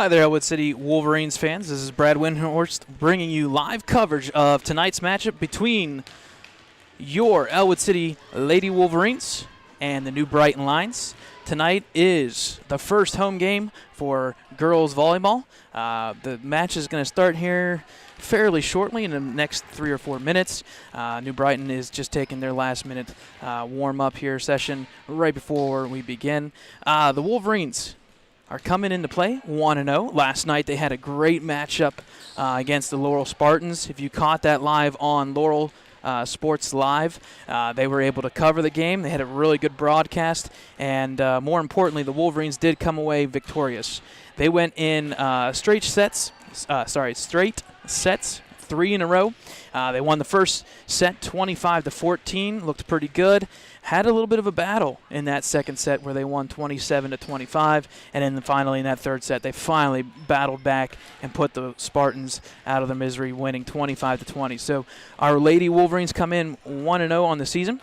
Hi there, Ellwood City Wolverines fans. This is Brad Windhorst bringing you live coverage of tonight's matchup between your Ellwood City Lady Wolverines and the New Brighton Lions. Tonight is the first home game for girls volleyball. The match is going to start here fairly shortly in the next 3 or 4 minutes. New Brighton is just taking their last-minute warm-up here session right before we begin. The Wolverines are coming into play 1-0. Last night they had a great matchup against the Laurel Spartans. If you caught that live on Laurel Sports Live, they were able to cover the game. They had a really good broadcast, and more importantly, the Wolverines did come away victorious. They went in straight sets, 3 in a row. They won the first set 25-14, looked pretty good. Had a little bit of a battle in that second set where they won 27-25, and then finally in that third set they finally battled back and put the Spartans out of their misery, winning 25-20. So our Lady Wolverines come in 1-0 on the season.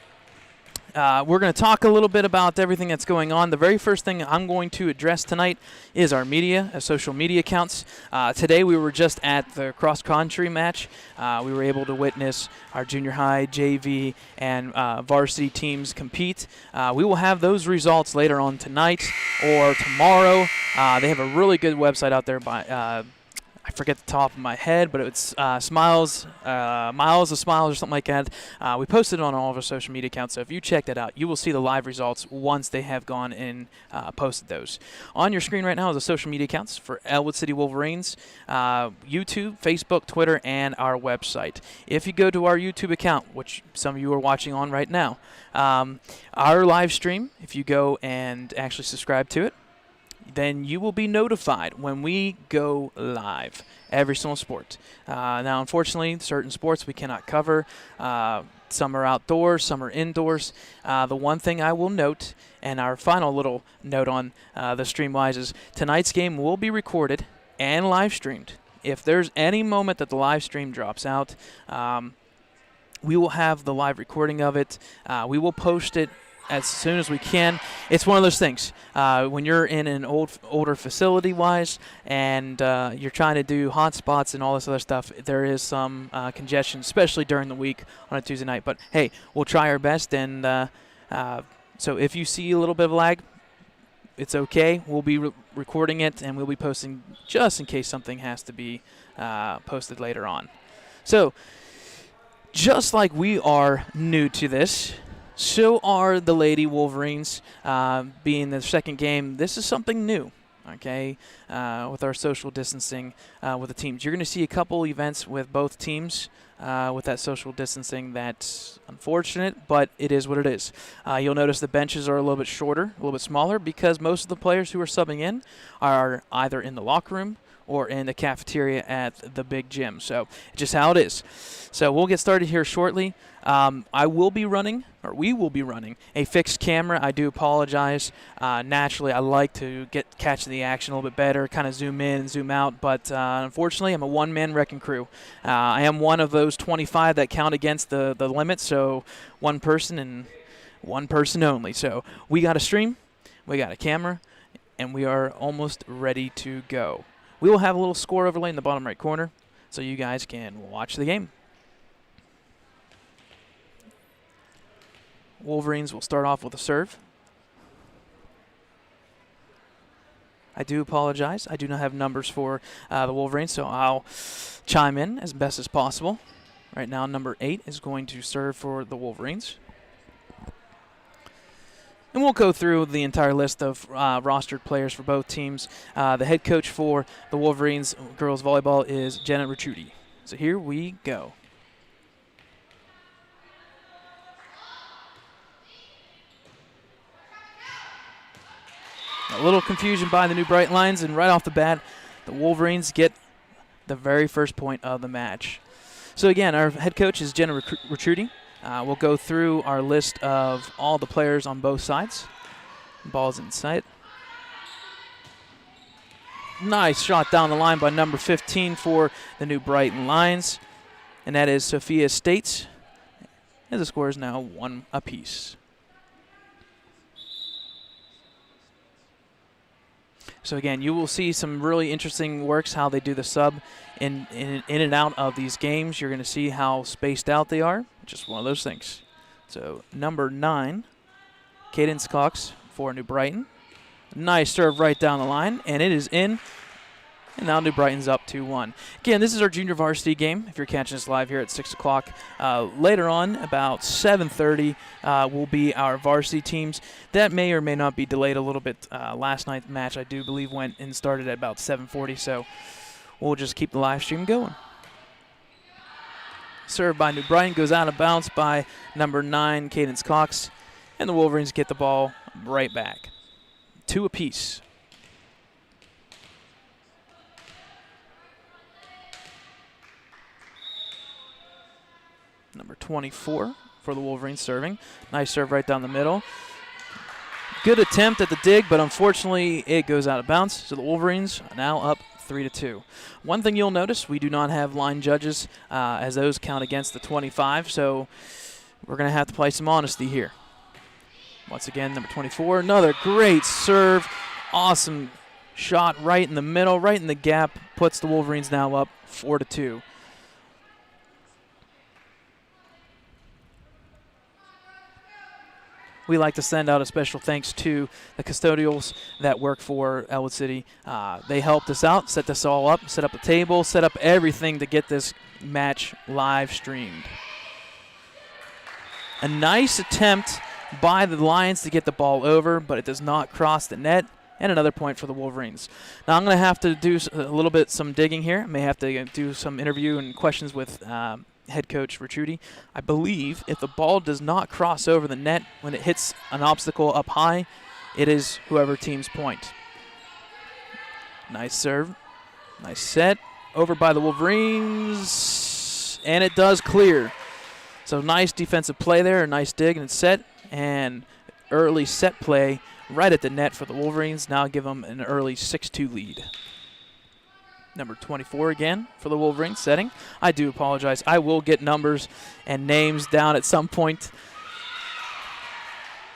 We're going to talk a little bit about everything that's going on. The very first thing I'm going to address tonight is our social media accounts. Today we were just at the cross-country match. We were able to witness our junior high, JV, and varsity teams compete. We will have those results later on tonight or tomorrow. They have a really good website out there by I forget the top of my head, but it's Miles of Smiles or something like that. We posted it on all of our social media accounts, so if you check that out, you will see the live results once they have gone and posted those. On your screen right now is the social media accounts for Ellwood City Wolverines, YouTube, Facebook, Twitter, and our website. If you go to our YouTube account, which some of you are watching on right now, our live stream, if you go and actually subscribe to it, then you will be notified when we go live, every single sport. Now, unfortunately, certain sports we cannot cover. Some are outdoors, some are indoors. The one thing I will note, and our final little note on the Streamwise, is tonight's game will be recorded and live streamed. If there's any moment that the live stream drops out, we will have the live recording of it. We will post it as soon as we can. It's one of those things. When you're in an older facility-wise and you're trying to do hotspots and all this other stuff, there is some congestion, especially during the week on a Tuesday night. But, hey, we'll try our best. And so if you see a little bit of lag, it's okay. We'll be recording it, and we'll be posting just in case something has to be posted later on. So just like we are new to this, so are the Lady Wolverines. Being the second game, this is something new, okay, with our social distancing with the teams. You're going to see a couple events with both teams with that social distancing. That's unfortunate, but it is what it is. You'll notice the benches are a little bit shorter, a little bit smaller, because most of the players who are subbing in are either in the locker room or in the cafeteria at the big gym. So it's just how it is. So we'll get started here shortly. We will be running a fixed camera. I do apologize. Naturally, I like to catch the action a little bit better, kind of zoom in and zoom out, but unfortunately, I'm a one-man wrecking crew. I am one of those 25 that count against the limit, so one person and one person only. So we got a stream, we got a camera, and we are almost ready to go. We will have a little score overlay in the bottom right corner so you guys can watch the game. Wolverines will start off with a serve. I do apologize. I do not have numbers for the Wolverines, so I'll chime in as best as possible. Right now, number 8 is going to serve for the Wolverines. And we'll go through the entire list of rostered players for both teams. The head coach for the Wolverines girls volleyball is Jenna Ricciuti. So here we go. A little confusion by the New Brighton Lions, and right off the bat, the Wolverines get the very first point of the match. So again, our head coach is Jenna Ricciuti. We'll go through our list of all the players on both sides. Ball's in sight. Nice shot down the line by number 15 for the New Brighton Lions, and that is Sophia States. And the score is now 1 apiece. So again, you will see some really interesting works how they do the sub in and out of these games. You're going to see how spaced out they are. Just one of those things. So number 9, Cadence Cox for New Brighton. Nice serve right down the line, and it is in. And now New Brighton's up 2-1. Again, this is our junior varsity game. If you're catching us live here at 6 o'clock. Later on, about 7:30, will be our varsity teams. That may or may not be delayed a little bit. Last night's match, I do believe, went and started at about 7:40, so we'll just keep the live stream going. Served by New Brighton, goes out of bounds by number 9, Cadence Cox, and the Wolverines get the ball right back. 2 apiece. Number 24 for the Wolverines serving. Nice serve right down the middle. Good attempt at the dig, but unfortunately it goes out of bounds. So the Wolverines are now up 3-2. One thing you'll notice, we do not have line judges as those count against the 25, so we're going to have to play some honesty here. Once again, number 24, another great serve. Awesome shot right in the middle, right in the gap, puts the Wolverines now up 4-2. We like to send out a special thanks to the custodials that work for Ellwood City. They helped us out, set this all up, set up the table, set up everything to get this match live streamed. A nice attempt by the Lions to get the ball over, but it does not cross the net, and another point for the Wolverines. Now I'm going to have to do a little bit some digging here. I may have to do some interview and questions with head coach Ricciuti. I believe if the ball does not cross over the net when it hits an obstacle up high, it is whoever team's point. Nice serve. Nice set. Over by the Wolverines. And it does clear. So nice defensive play there. A nice dig and set. And early set play right at the net for the Wolverines. Now give them an early 6-2 lead. Number 24 again for the Wolverines setting. I do apologize. I will get numbers and names down at some point.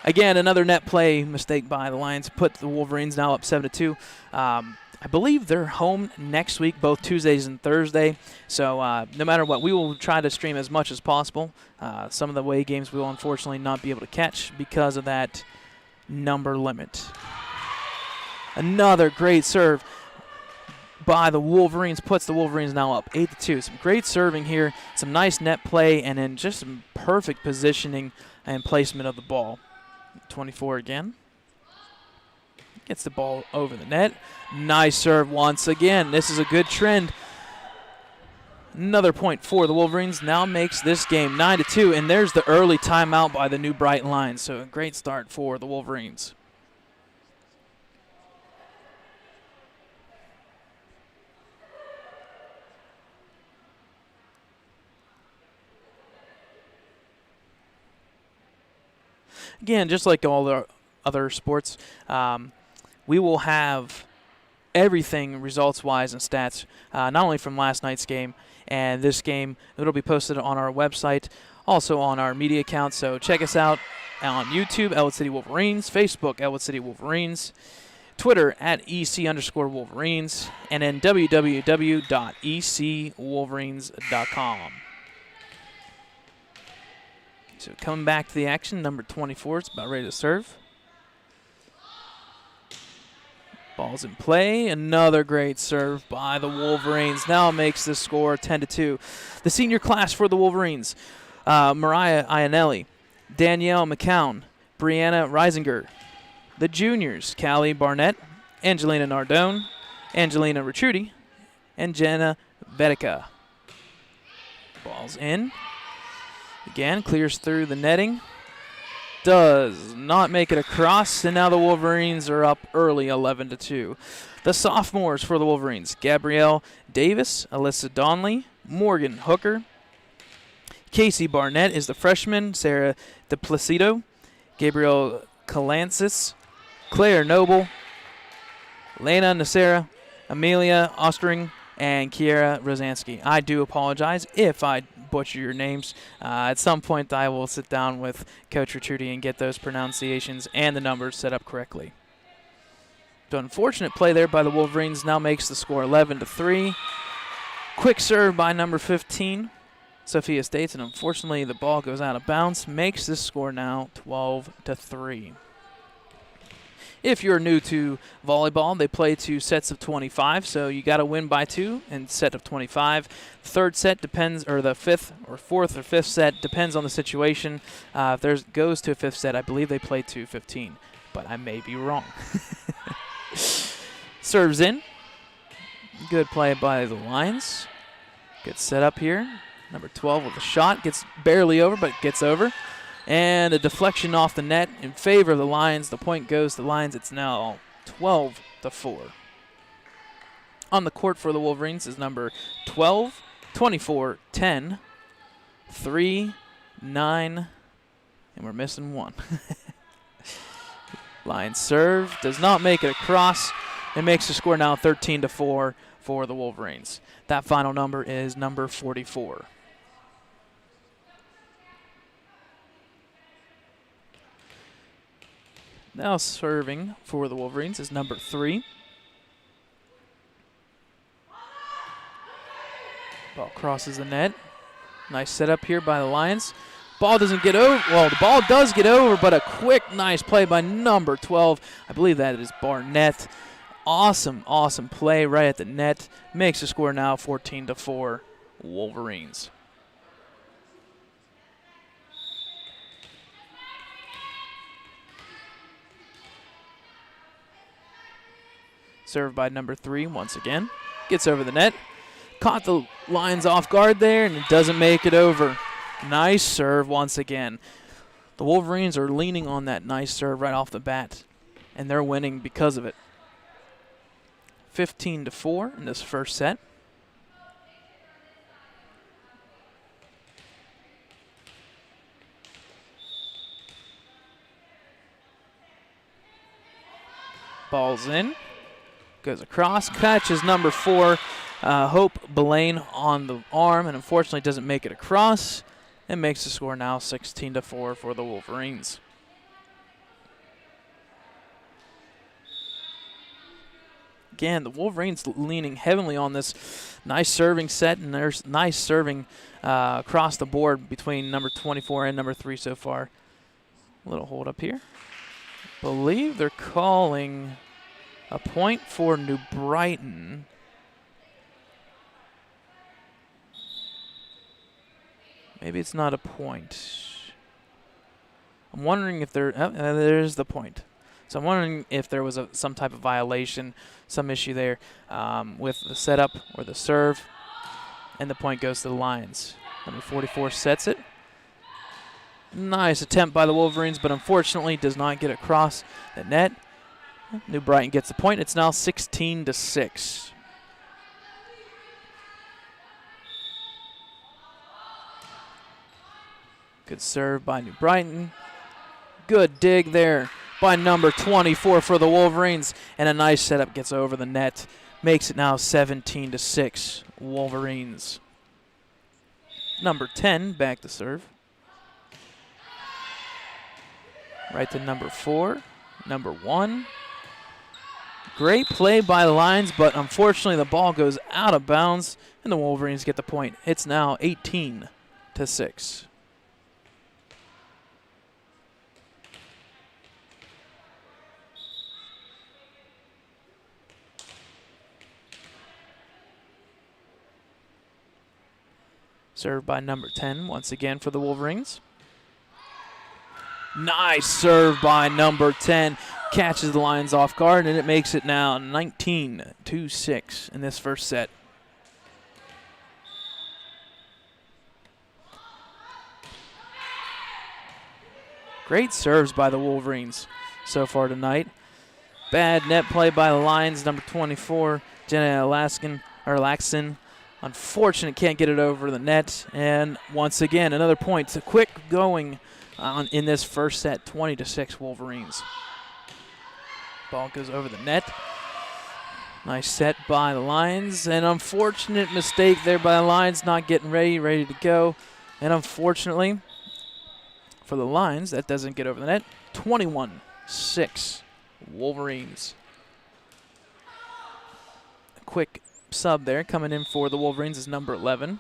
Again, another net play mistake by the Lions put the Wolverines now up 7-2. I believe they're home next week, both Tuesdays and Thursday. So no matter what, we will try to stream as much as possible. Some of the away games we will unfortunately not be able to catch because of that number limit. Another great serve by the Wolverines puts the Wolverines now up 8-2. Some great serving here, some nice net play, and then just some perfect positioning and placement of the ball. 24 again. Gets the ball over the net. Nice serve once again. This is a good trend. Another point for the Wolverines. Now makes this game 9-2, and there's the early timeout by the New Brighton Lions. So a great start for the Wolverines. Again, just like all the other sports, we will have everything results-wise and stats, not only from last night's game and this game. It'll be posted on our website, also on our media accounts. So check us out on YouTube, Ellwood City Wolverines, Facebook, Ellwood City Wolverines, Twitter at EC_Wolverines, and then www.ecwolverines.com. So coming back to the action, number 24 is about ready to serve. Ball's in play. Another great serve by the Wolverines. Now makes the score 10-2. The senior class for the Wolverines, Mariah Ionelli, Danielle McCown, Brianna Reisinger. The juniors, Callie Barnett, Angelina Nardone, Angelina Ricciuti, and Jenna Vetica. Ball's in. Again, clears through the netting. Does not make it across, and now the Wolverines are up early 11-2. The sophomores for the Wolverines, Gabrielle Davis, Alyssa Donley, Morgan Hooker. Casey Barnett is the freshman, Sarah DePlacido, Gabrielle Calancis, Claire Noble, Lena Nacera, Amelia Ostring, and Kiera Rosansky. I do apologize if I butcher your names. At some point, I will sit down with Coach Ricciuti and get those pronunciations and the numbers set up correctly. The unfortunate play there by the Wolverines now makes the score 11-3. Quick serve by number 15, Sophia States, and unfortunately the ball goes out of bounds, makes this score now 12-3. If you're new to volleyball, they play 2 sets of 25, so you got to win by 2 in set of 25. Third set depends, or the fifth or fourth or fifth set depends on the situation. If there goes to a fifth set, I believe they play 2-15, but I may be wrong. Serves in. Good play by the Lions. Good setup here. Number 12 with a shot. Gets barely over, but gets over. And a deflection off the net in favor of the Lions. The point goes to the Lions. It's now 12-4. On the court for the Wolverines is number 12, 24, 10, 3, 9, and we're missing 1. Lions serve. Does not make it across. It makes the score now 13-4 for the Wolverines. That final number is number 44. Now serving for the Wolverines is number 3. Ball crosses the net. Nice setup here by the Lions. Ball doesn't get over. Well, the ball does get over, but a quick, nice play by number 12. I believe that is Barnett. Awesome, awesome play right at the net. Makes the score now 14-4 Wolverines. Served by number 3 once again. Gets over the net. Caught the Lions off guard there, and it doesn't make it over. Nice serve once again. The Wolverines are leaning on that nice serve right off the bat, and they're winning because of it. 15-4 in this first set. Ball's in. Goes across. Catches number 4, Hope Blaine, on the arm, and unfortunately doesn't make it across. And makes the score now 16-4 for the Wolverines. Again, the Wolverines leaning heavily on this nice serving set, and there's nice serving across the board between number 24 and number 3 so far. A little hold up here. Believe they're calling a point for New Brighton. Maybe it's not a point. I'm wondering if there's the point. So I'm wondering if there was some type of violation, some issue there with the setup or the serve, and the point goes to the Lions. Number 44 sets it. Nice attempt by the Wolverines, but unfortunately does not get across the net. New Brighton gets the point. It's now 16-6. Good serve by New Brighton. Good dig there by number 24 for the Wolverines. And a nice setup gets over the net. Makes it now 17-6 Wolverines. Number 10 back to serve. Right to number 4. Number 1. Great play by the Lions, but unfortunately the ball goes out of bounds, and the Wolverines get the point. It's now 18-6. Served by number 10 once again for the Wolverines. Nice serve by number 10. Catches the Lions off guard, and it makes it now 19-6 in this first set. Great serves by the Wolverines so far tonight. Bad net play by the Lions. Number 24, Jenna Laxon. Unfortunate, can't get it over the net. And once again, another point. It's a quick going in this first set, 20-6 Wolverines. Ball goes over the net. Nice set by the Lions. An unfortunate mistake there by the Lions, not getting ready to go. And unfortunately for the Lions, that doesn't get over the net. 21-6 Wolverines. quick sub there. Coming in for the Wolverines is number 11.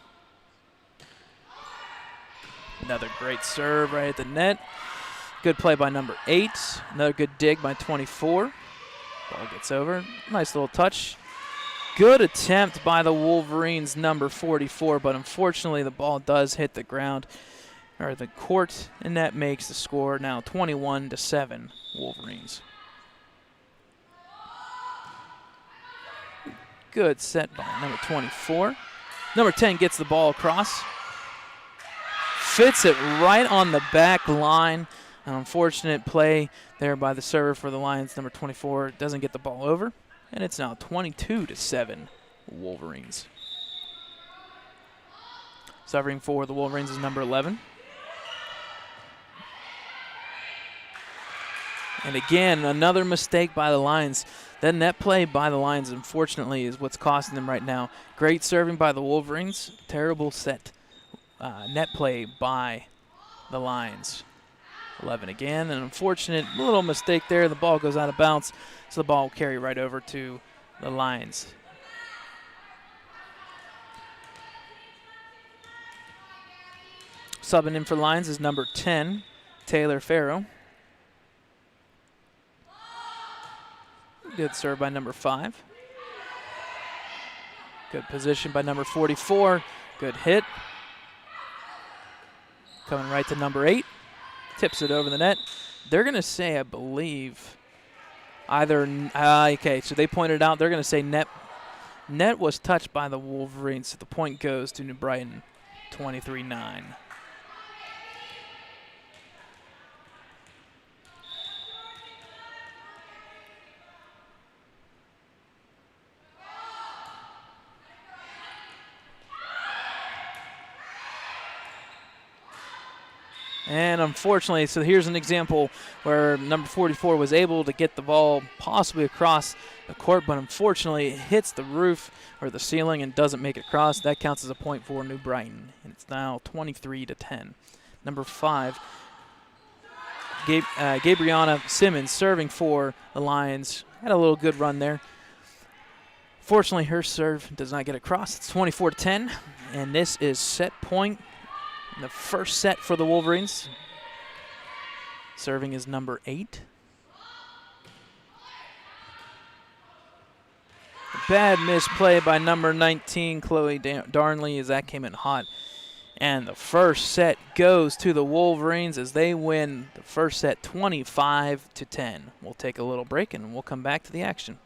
Another great serve right at the net. Good play by number 8. Another good dig by 24. Ball gets over. Nice little touch. Good attempt by the Wolverines, number 44, but unfortunately the ball does hit the ground or the court, and that makes the score now 21-7 Wolverines. Good set by number 24. Number 10 gets the ball across. Fits it right on the back line. An unfortunate play there by the server for the Lions. Number 24 doesn't get the ball over, and it's now 22-7 Wolverines. Serving for the Wolverines is number 11. And again, another mistake by the Lions. That net play by the Lions, unfortunately, is what's costing them right now. Great serving by the Wolverines. Terrible set net play by the Lions. 11 again. An unfortunate little mistake there. The ball goes out of bounds, so the ball will carry right over to the Lions. Subbing in for Lions is number 10, Taylor Farrow. Good serve by number 5. Good position by number 44. Good hit. Coming right to number 8. Tips it over the net. They're going to say, I believe, either, okay, so they pointed out, they're going to say net was touched by the Wolverines, so the point goes to New Brighton, 23-9. And unfortunately, so here's an example where number 44 was able to get the ball possibly across the court, but unfortunately it hits the roof or the ceiling and doesn't make it across. That counts as a point for New Brighton. And it's now 23-10. Number 5, Gabriana Simmons serving for the Lions. Had a little good run there. Fortunately, her serve does not get across. It's 24-10, and this is set point. The first set for the Wolverines. Serving is number 8. Bad misplay by number 19, Chloe Darnley, as that came in hot. And the first set goes to the Wolverines as they win the first set 25-10. We'll take a little break and we'll come back to the action.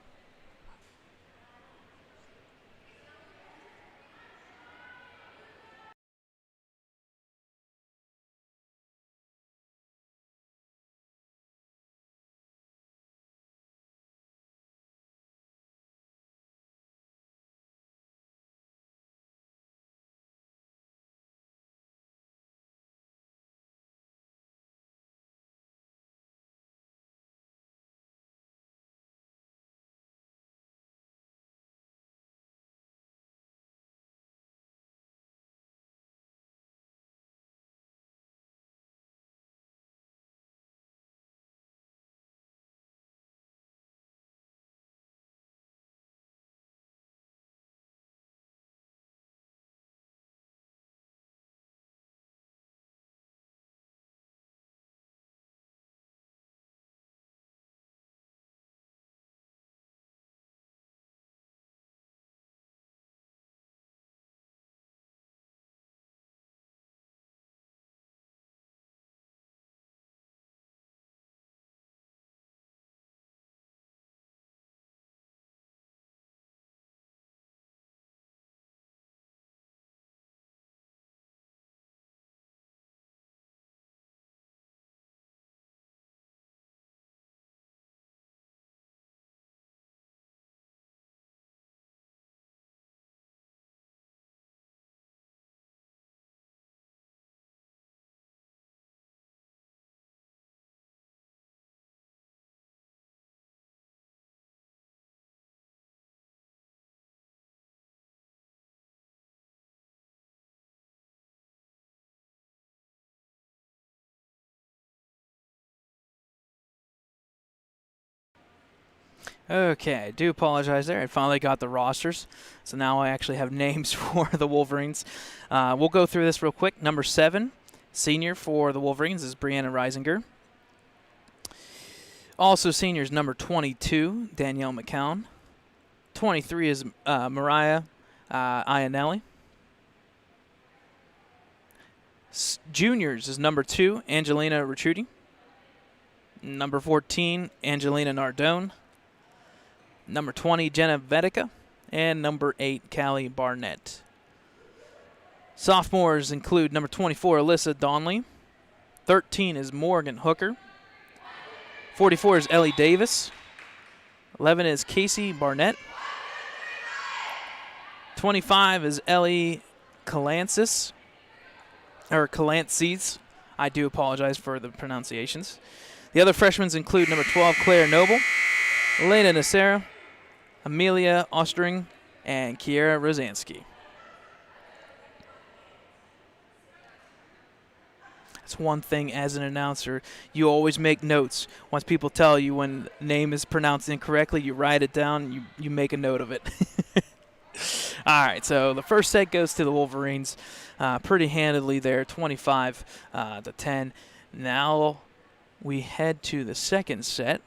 Okay, I do apologize there. I finally got the rosters, so now I actually have names for the Wolverines. We'll go through this real quick. Number 7, senior for the Wolverines, is Brianna Reisinger. Also seniors, number 22, Danielle McCown. 23 is Mariah Iannelli. Juniors is number 2, Angelina Ricciuti. Number 14, Angelina Nardone. Number 20, Jenna Vedica. And number 8, Callie Barnett. Sophomores include number 24, Alyssa Donnelly. 13 is Morgan Hooker. 44 is Ellie Davis. 11 is Casey Barnett. 25 is Ellie Calancis. Or Calances. I do apologize for the pronunciations. The other freshmen include number 12, Claire Noble. Elena Nacera. Amelia Ostring. And Kiera Rosansky. That's one thing as an announcer. You always make notes. Once people tell you when name is pronounced incorrectly, you write it down, you make a note of it. All right, so the first set goes to the Wolverines pretty handedly there, 25-10. Now we head to the second set.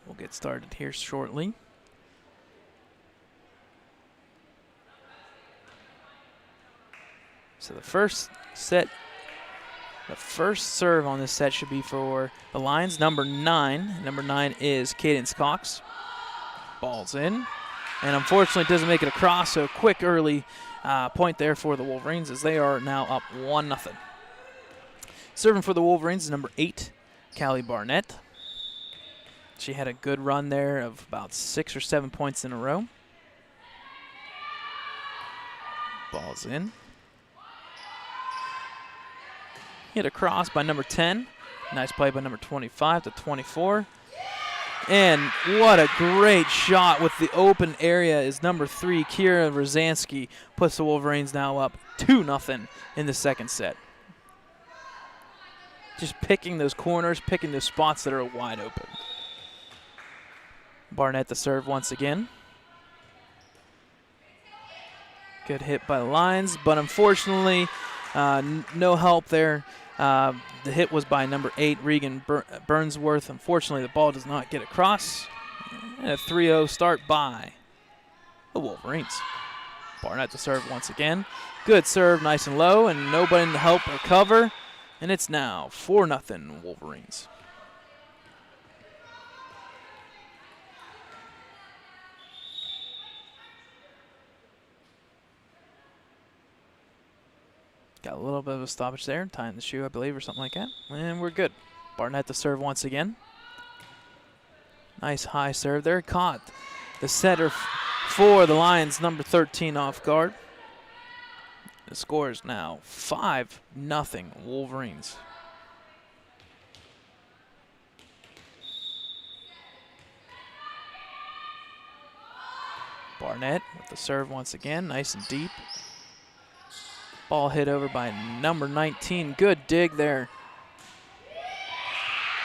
We'll get started here shortly. So the first serve on this set should be for the Lions, number 9. Number 9 is Cadence Cox. Ball's in. And unfortunately doesn't make it across, so quick early point there for the Wolverines as they are now up 1-0. Serving for the Wolverines is number 8, Callie Barnett. She had a good run there of about 6 or 7 points in a row. Ball's in. Hit across by number 10. Nice play by number 25 to 24. And what a great shot with the open area is number 3, Kiera Rosansky, puts the Wolverines now up 2-0 in the second set. Just picking those corners, picking those spots that are wide open. Barnett to serve once again. Good hit by the Lions, but unfortunately no help there. The hit was by number 8, Regan Burnsworth. Unfortunately, the ball does not get across. And a 3-0 start by the Wolverines. Barnett to serve once again. Good serve, nice and low, and nobody to help or cover. And it's now 4-0 Wolverines. Got a little bit of a stoppage there, tying the shoe, I believe, or something like that. And we're good. Barnett to serve once again. Nice high serve there. Caught the setter for the Lions, number 13, off guard. The score is now 5-0 Wolverines. Barnett with the serve once again, nice and deep. Ball hit over by number 19. Good dig there.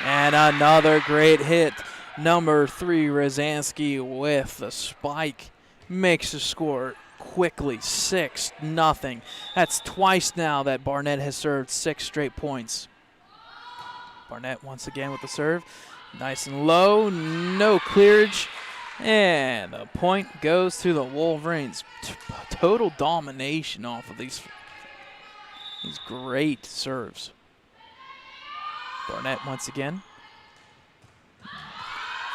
And another great hit. Number 3, Rosansky with the spike. Makes the score quickly 6-0. That's twice now that Barnett has served 6 straight points. Barnett once again with the serve. Nice and low. No clearage. And the point goes to the Wolverines. Total domination off of these great serves. Barnett once again.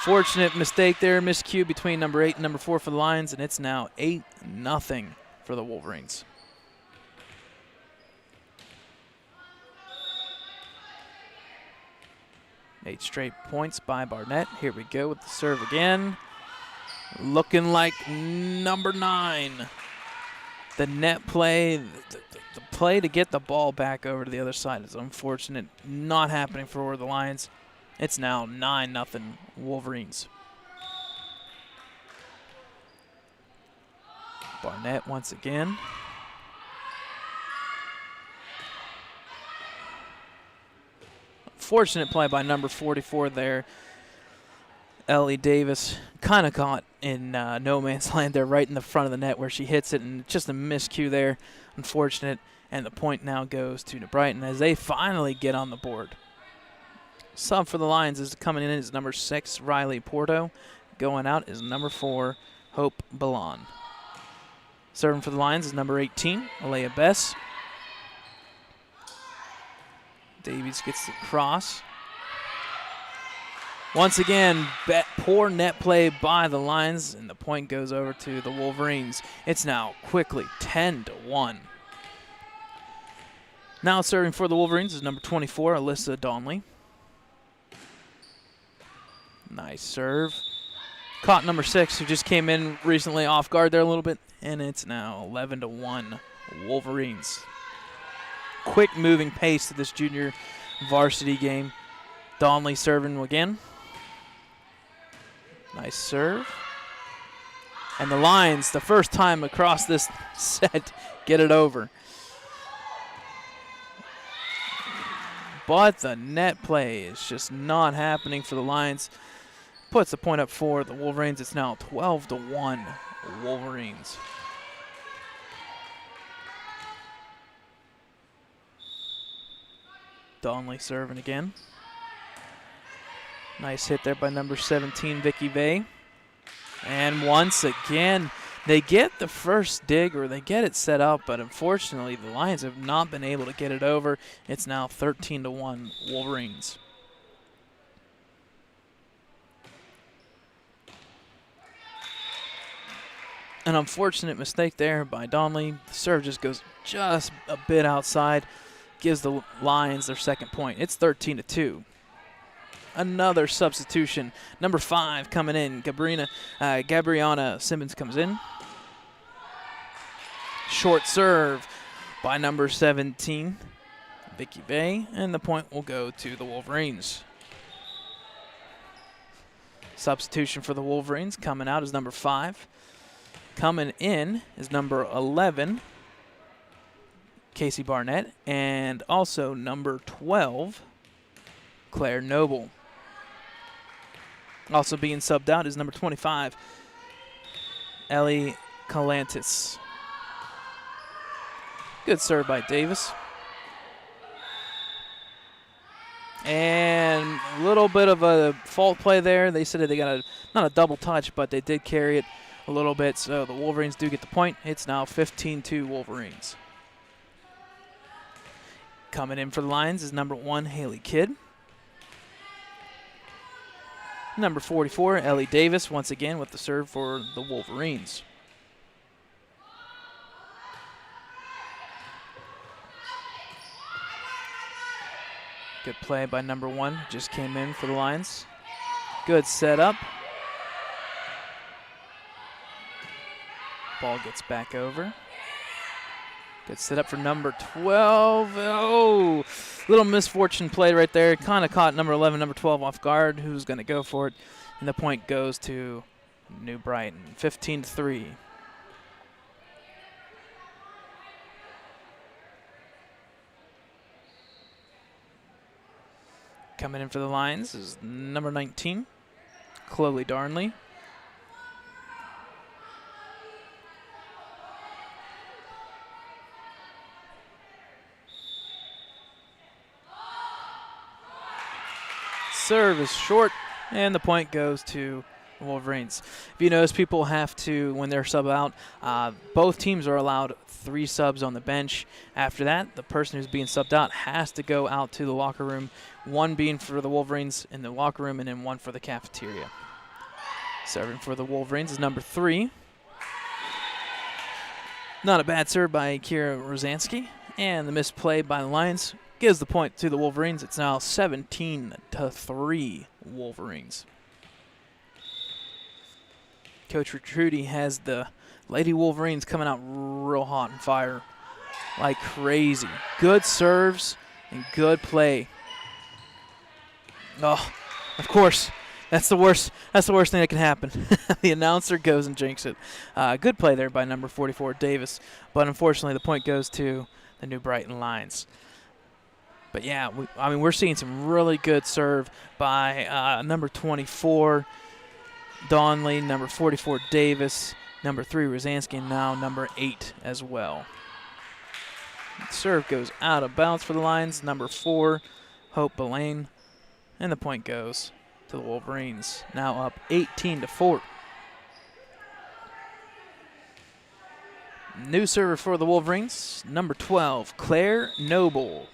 Fortunate mistake there, miscue between number 8 and number 4 for the Lions, and it's now 8-0 for the Wolverines. Eight straight points by Barnett. Here we go with the serve again. Looking like number 9. The net play, the play to get the ball back over to the other side is unfortunate. Not happening for the Lions. It's now 9-0 Wolverines. Barnett once again. Fortunate play by number 44 there. Ellie Davis kind of caught in no man's land there, right in the front of the net where she hits it, and just a miscue there. Unfortunate, and the point now goes to New Brighton as they finally get on the board. Sub for the Lions is coming in is number 6, Riley Porto. Going out is number 4, Hope Ballon. Serving for the Lions is number 18, Alea Bess. Davies gets the cross. Once again, poor net play by the Lions, and the point goes over to the Wolverines. It's now quickly 10-1. Now serving for the Wolverines is number 24, Alyssa Donley. Nice serve. Caught number 6, who just came in recently off guard there a little bit, and it's now 11-1 Wolverines. Quick moving pace to this junior varsity game. Donley serving again. Nice serve. And the Lions, the first time across this set, get it over. But the net play is just not happening for the Lions. Puts the point up for the Wolverines. It's now 12-1 Wolverines. Donley serving again. Nice hit there by number 17, Vicky Vey. And once again, they get the first dig, or they get it set up, but unfortunately the Lions have not been able to get it over. It's now 13-1 Wolverines. An unfortunate mistake there by Donley. The serve just goes just a bit outside. Gives the Lions their second point. It's 13-2. Another substitution. Number 5 coming in. Gabriana Simmons comes in. Short serve by number 17, Vicky Vey, and the point will go to the Wolverines. Substitution for the Wolverines. Coming out is number 5. Coming in is number 11, Casey Barnett, and also number 12, Claire Noble. Also being subbed out is number 25, Ellie Calantis. Good serve by Davis. And a little bit of a fault play there. They said that they got not a double touch, but they did carry it a little bit, so the Wolverines do get the point. It's now 15-2 Wolverines. Coming in for the Lions is number 1, Haley Kidd. Number 44, Ellie Davis, once again with the serve for the Wolverines. Good play by number 1, just came in for the Lions. Good setup. Ball gets back over. Good setup for number 12. Oh, little misfortune play right there. Kind of caught number 11, number 12 off guard. Who's going to go for it? And the point goes to New Brighton, 15-3. Coming in for the Lions is number 19, Chloe Darnley. Serve is short, and the point goes to the Wolverines. If you notice, people have to, when they're sub out, both teams are allowed 3 subs on the bench. After that, the person who's being subbed out has to go out to the locker room, 1 being for the Wolverines in the locker room and then 1 for the cafeteria. Serving for the Wolverines is number 3. Not a bad serve by Kira Rosansky, and the misplay by the Lions gives the point to the Wolverines. It's now 17-3 Wolverines. Coach Retrudy has the Lady Wolverines coming out real hot and fire like crazy. Good serves and good play. Oh, of course, that's the worst thing that can happen. The announcer goes and jinxes it. Good play there by number 44, Davis, but unfortunately the point goes to the New Brighton Lions. But yeah, we're seeing some really good serve by number 24, Donley, number 44, Davis, number 3, Rosansky, and now number 8 as well. Serve goes out of bounds for the Lions. Number 4, Hope Belaine, and the point goes to the Wolverines. Now up 18-4. New server for the Wolverines, number 12, Claire Noble.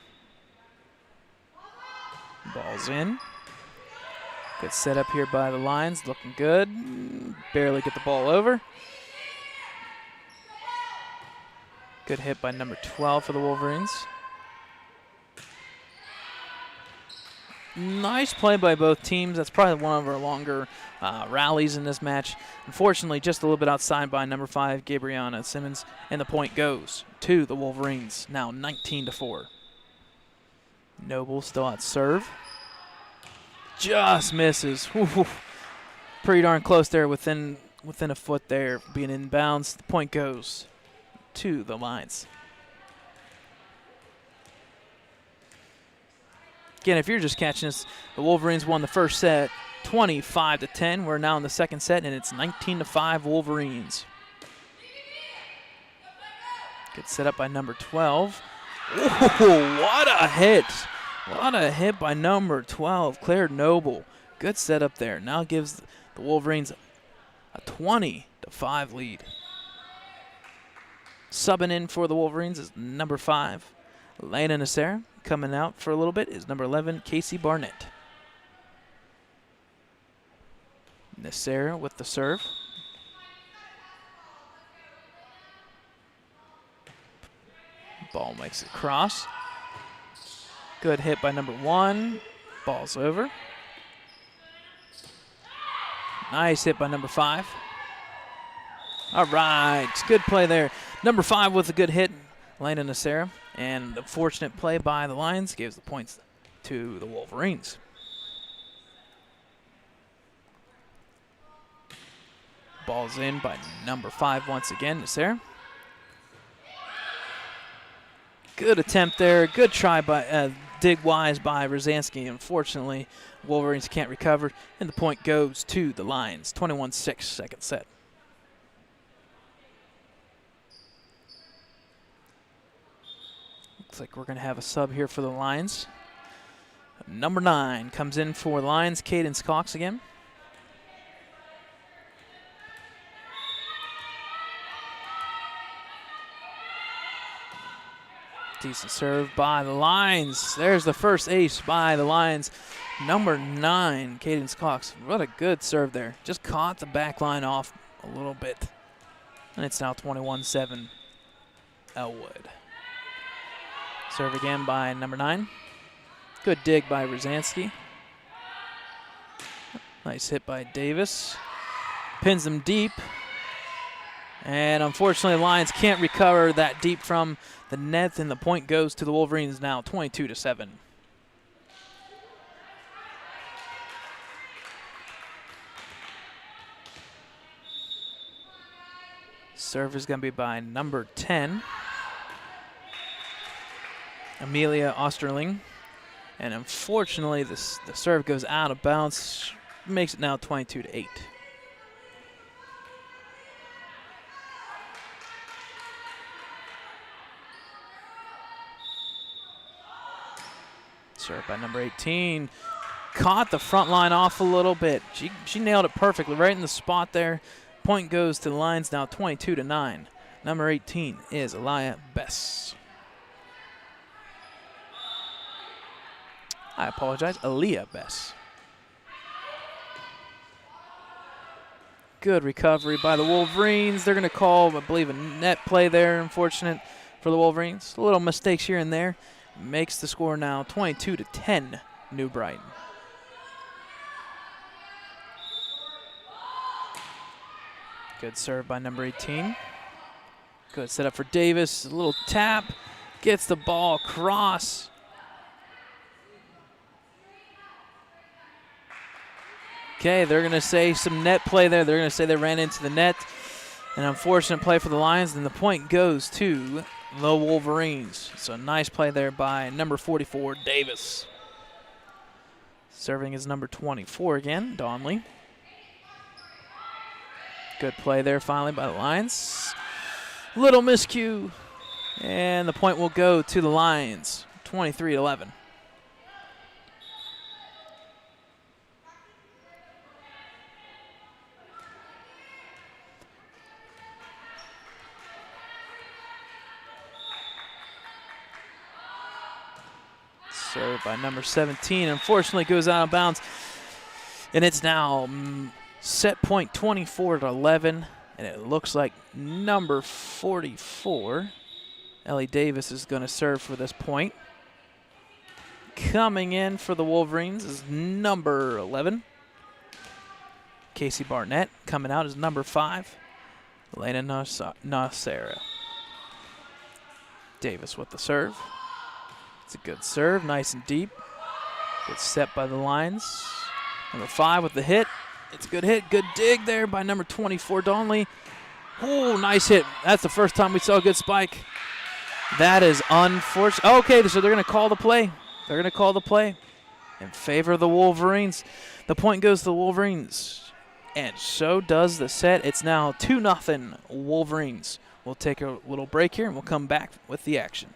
Ball's in. Good setup here by the Lions, looking good. Barely get the ball over. Good hit by number 12 for the Wolverines. Nice play by both teams. That's probably one of our longer rallies in this match. Unfortunately, just a little bit outside by number 5, Gabriana Simmons, and the point goes to the Wolverines. Now 19-4. Noble still at serve. Just misses. Whew. Pretty darn close there, within a foot there, being inbounds. The point goes to the Lions. Again, if you're just catching us, the Wolverines won the first set 25-10. We're now in the second set, and it's 19-5 Wolverines. Good setup by number 12. Oh, what a hit. What a hit by number 12, Claire Noble. Good setup there. Now gives the Wolverines a 20-5 lead. Subbing in for the Wolverines is number 5, Elena Nasser. Coming out for a little bit is number 11, Casey Barnett. Nasser with the serve. Ball makes it cross. Good hit by number 1. Ball's over. Nice hit by number 5. All right, good play there. Number 5 with a good hit, Elena Nasser. And the fortunate play by the Lions gives the points to the Wolverines. Ball's in by number 5 once again, Nasser. Good attempt there. Good try by dig wise by Rosansky. Unfortunately, Wolverines can't recover, and the point goes to the Lions. 21-6, second set. Looks like we're going to have a sub here for the Lions. Number 9 comes in for the Lions, Cadence Cox again. Decent serve by the Lions. There's the first ace by the Lions. Number 9, Cadence Cox. What a good serve there. Just caught the back line off a little bit. And it's now 21-7, Ellwood. Serve again by number 9. Good dig by Rosansky. Nice hit by Davis. Pins them deep. And unfortunately, Lions can't recover that deep from the net, and the point goes to the Wolverines now, 22-7. Serve is going to be by number 10, Amelia Osterling. And unfortunately, the serve goes out of bounds, makes it now 22-8. Serve by number 18. Caught the front line off a little bit. She nailed it perfectly right in the spot there. Point goes to the Lions now, 22-9. Number 18 is Elia Bess. I apologize, Elia Bess. Good recovery by the Wolverines. They're going to call, I believe, a net play there. Unfortunate for the Wolverines. A little mistakes here and there. Makes the score now 22-10, New Brighton. Good serve by number 18. Good setup for Davis. A little tap. Gets the ball across. Okay, they're going to say some net play there. They're going to say they ran into the net. An unfortunate play for the Lions, and the point goes to the Wolverines. So nice play there by number 44, Davis. Serving is number 24 again, Donley. Good play there finally by the Lions. Little miscue. And the point will go to the Lions, 23-11. Served by number 17. Unfortunately, goes out of bounds. And it's now set point 24-11. And it looks like number 44, Ellie Davis, is going to serve for this point. Coming in for the Wolverines is number 11. Casey Barnett. Coming out is number 5, Elena Nacera. Davis with the serve. It's a good serve, nice and deep. Good set by the Lions. Number 5 with the hit. It's a good hit, good dig there by number 24, Donley. Oh, nice hit. That's the first time we saw a good spike. That is unfortunate. Okay, so they're going to call the play. They're going to call the play in favor of the Wolverines. The point goes to the Wolverines, and so does the set. It's now 2-0 Wolverines. We'll take a little break here, and we'll come back with the action.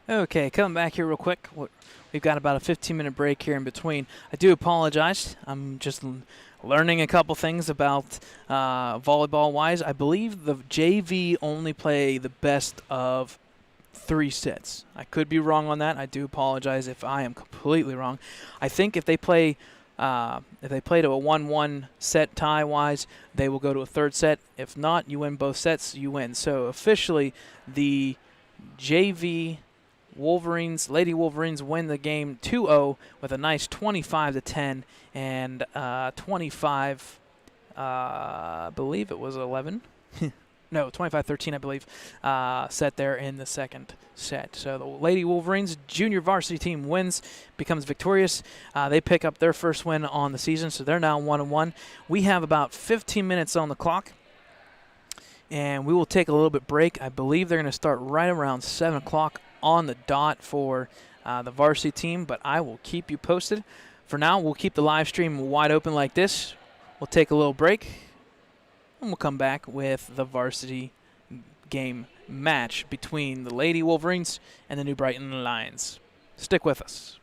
Okay, coming back here real quick. We've got about a 15-minute break here in between. I do apologize. I'm just learning a couple things about volleyball-wise. I believe the JV only play the best of 3 sets. I could be wrong on that. I do apologize if I am completely wrong. I think if they play to a 1-1 set tie-wise, they will go to a third set. If not, you win both sets, you win. So officially, the JV Lady Wolverines win the game 2-0 with a nice 25-10 and 25, I believe it was 11. No, 25-13, I believe, set there in the second set. So the Lady Wolverines junior varsity team wins, becomes victorious. They pick up their first win on the season, so they're now 1-1. We have about 15 minutes on the clock, and we will take a little bit break. I believe they're going to start right around 7 o'clock on the dot for the varsity team, but I will keep you posted. For now, we'll keep the live stream wide open like this. We'll take a little break, and we'll come back with the varsity game match between the Lady Wolverines and the New Brighton Lions. Stick with us.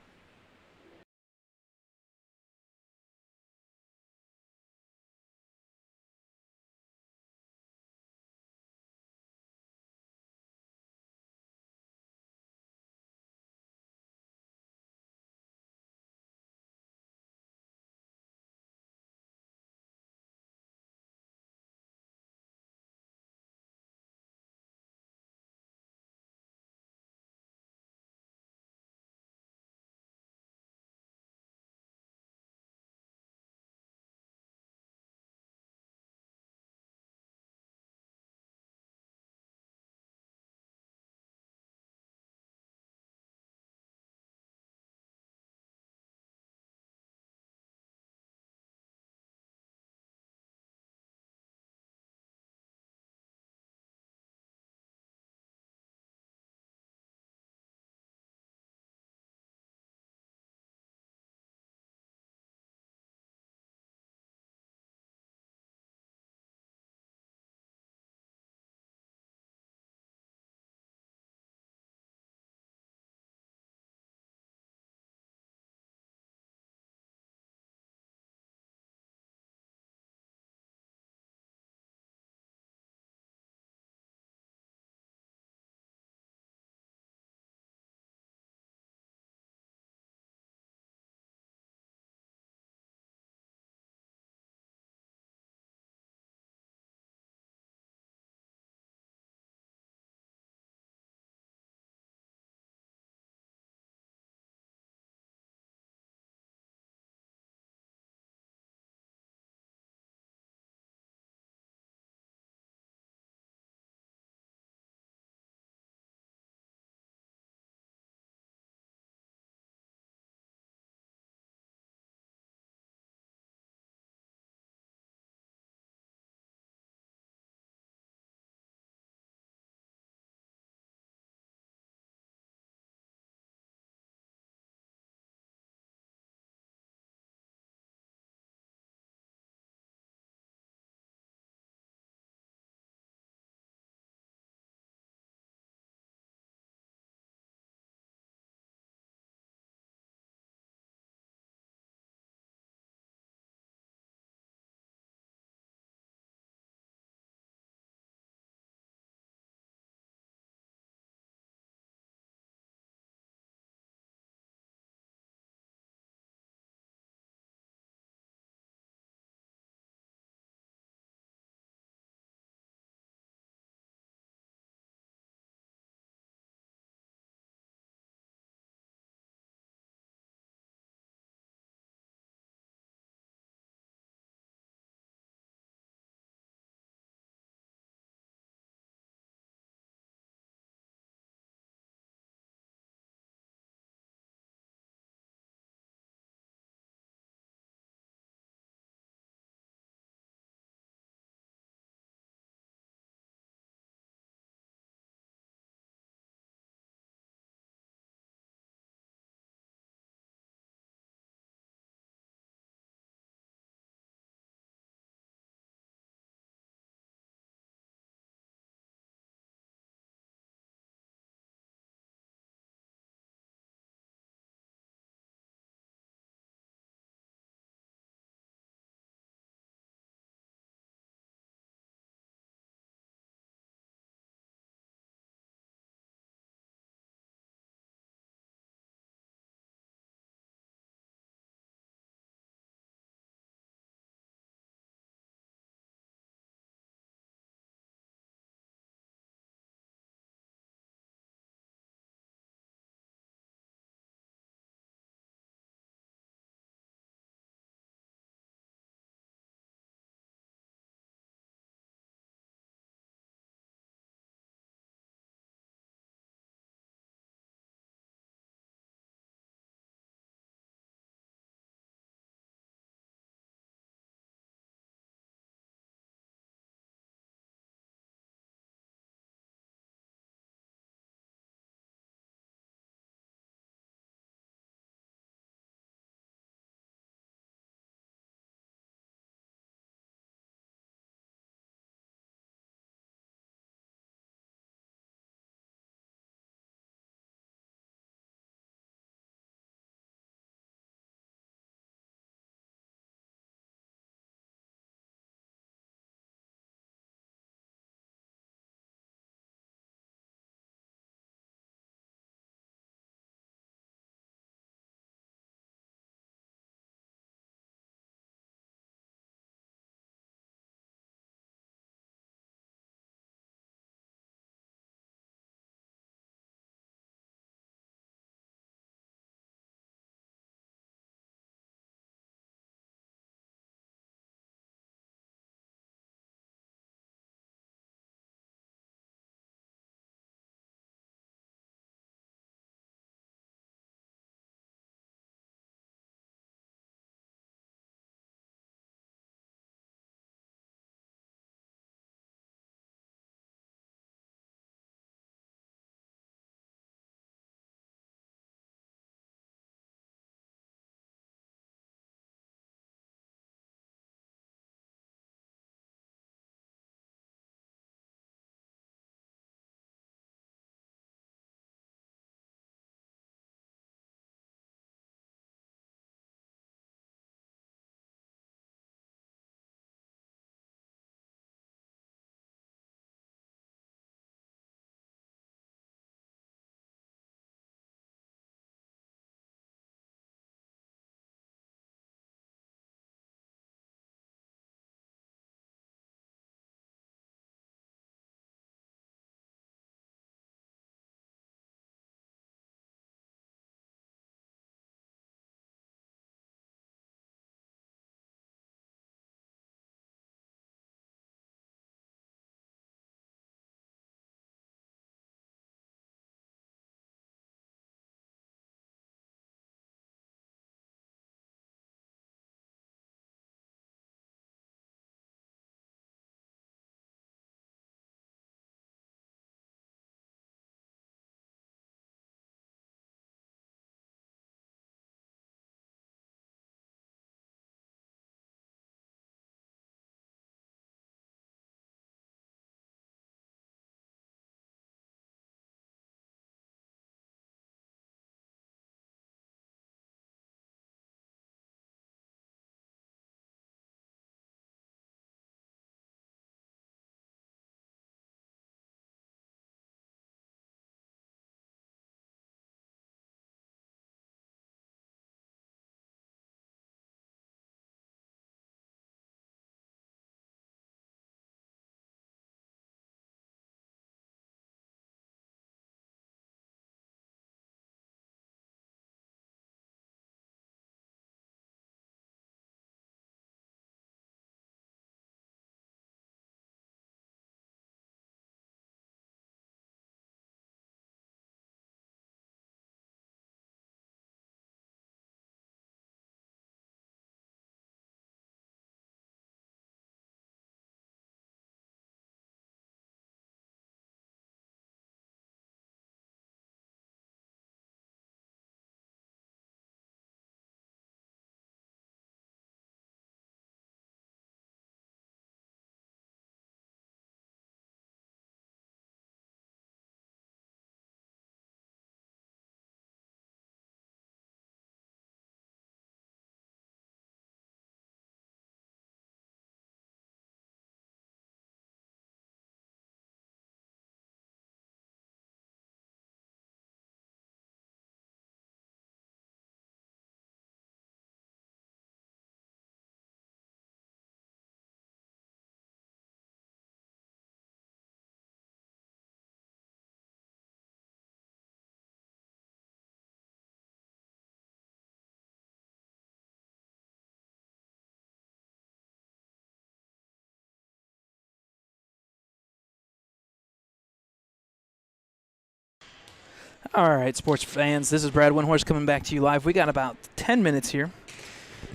All right, sports fans, this is Brad Windhorst coming back to you live. We got about 10 minutes here.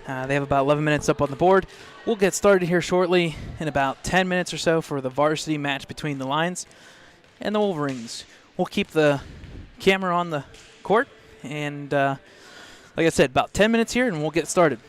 They have about 11 minutes up on the board. We'll get started here shortly in about 10 minutes or so for the varsity match between the Lions and the Wolverines. We'll keep the camera on the court, and like I said, about 10 minutes here, and we'll get started.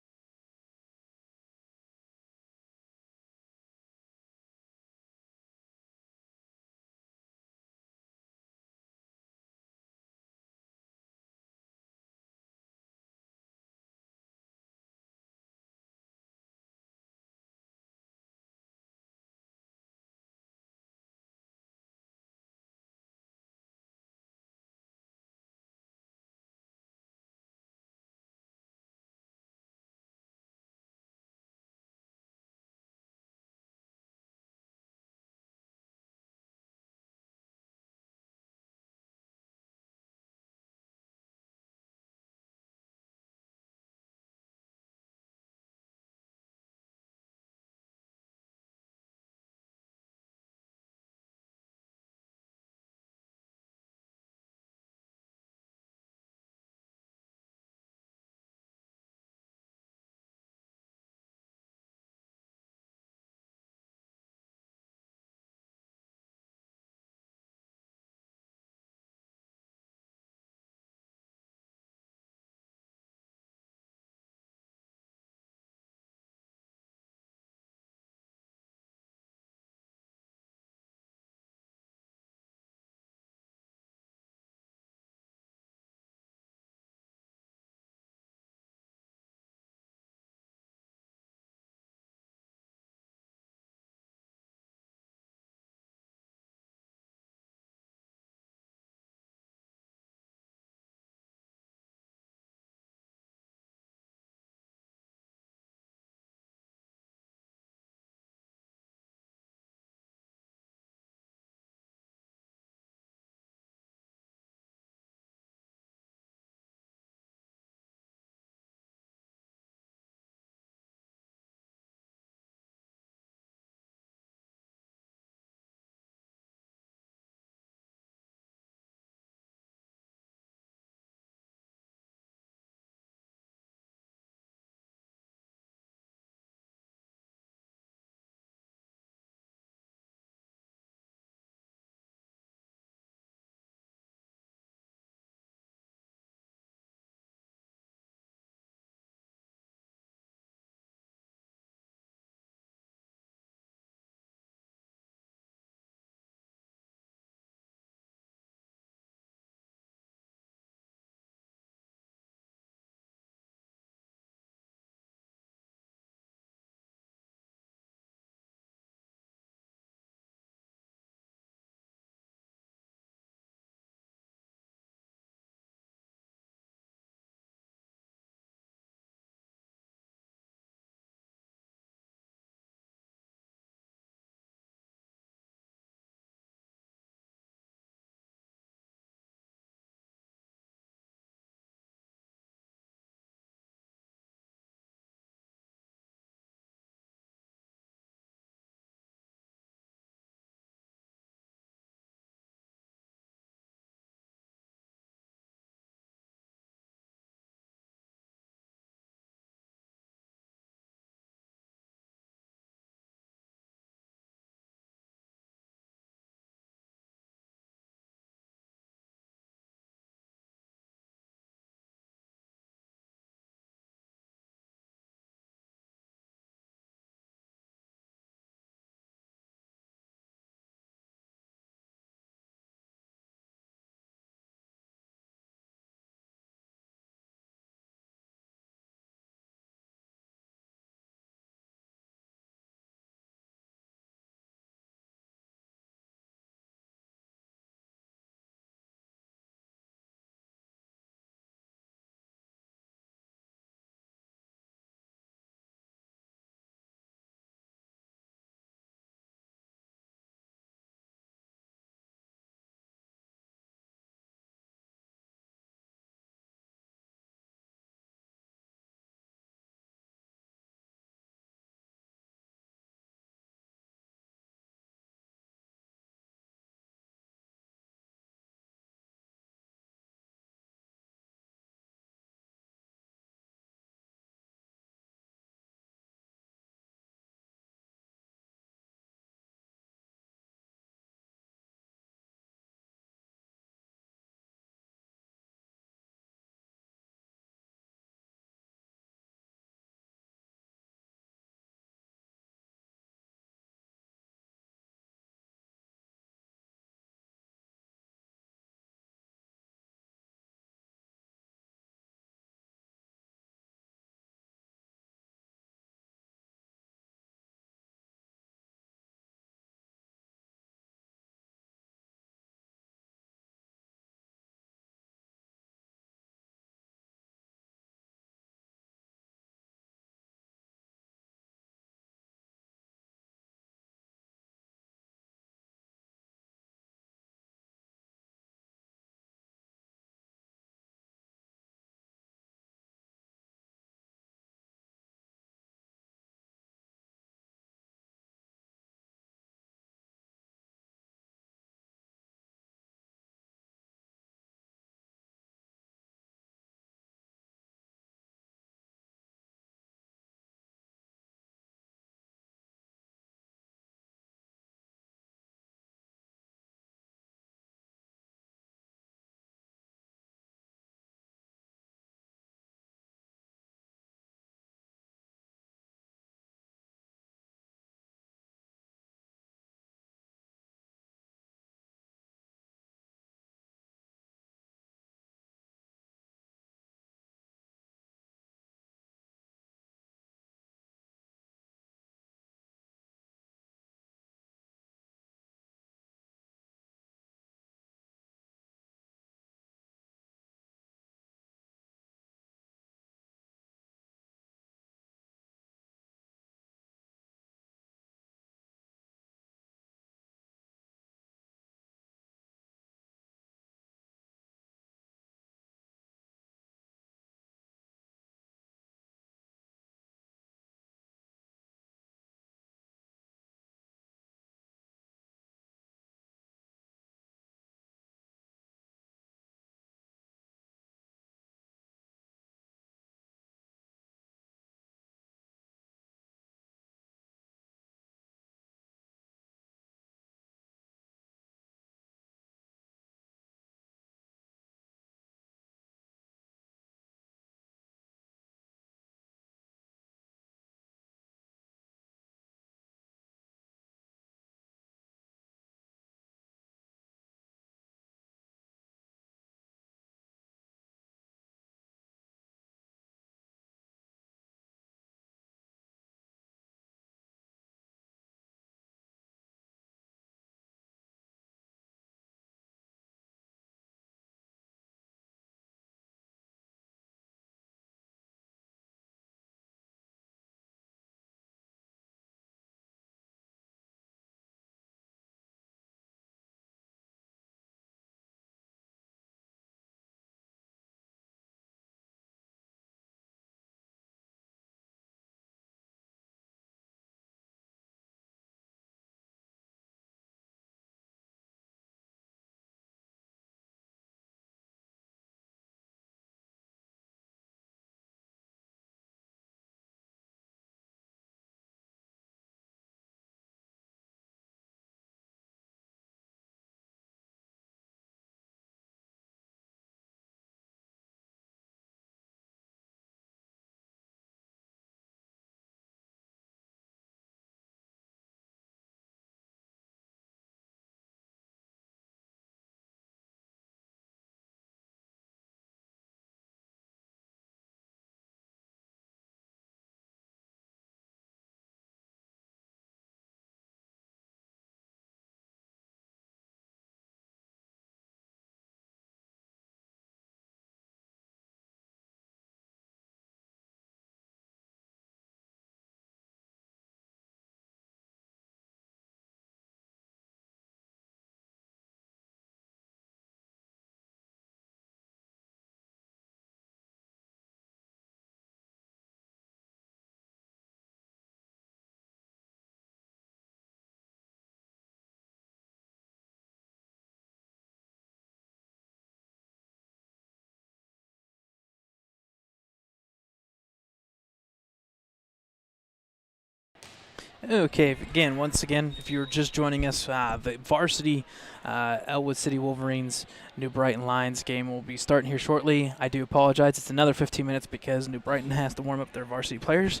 Okay, once again, if you're just joining us, the Varsity Ellwood City Wolverines New Brighton Lions game will be starting here shortly. I do apologize. It's another 15 minutes because New Brighton has to warm up their varsity players.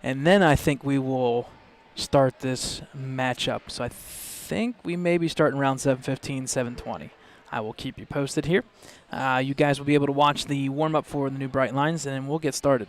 And then I think we will start this matchup. So I think we may be starting around 7:15, 7:20. I will keep you posted here. You guys will be able to watch the warm-up for the New Brighton Lions, and then we'll get started.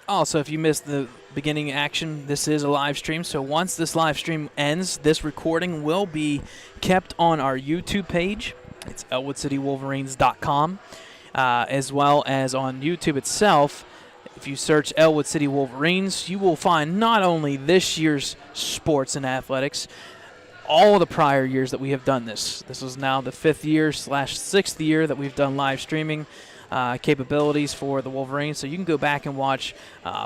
Also, if you missed the beginning action, this is a live stream. So once this live stream ends, this recording will be kept on our YouTube page. It's EllwoodCityWolverines.com, as well as on YouTube itself. If you search Ellwood City Wolverines, you will find not only this year's sports and athletics, all the prior years that we have done this. This is now the 5th year / 6th year that we've done live streaming capabilities for the Wolverines. So you can go back and watch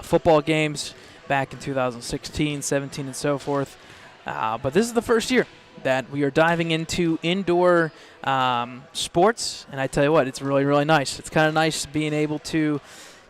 football games back in 2016, 17, and so forth. But this is the first year that we are diving into indoor sports. And I tell you what, it's really, really nice. It's kind of nice being able to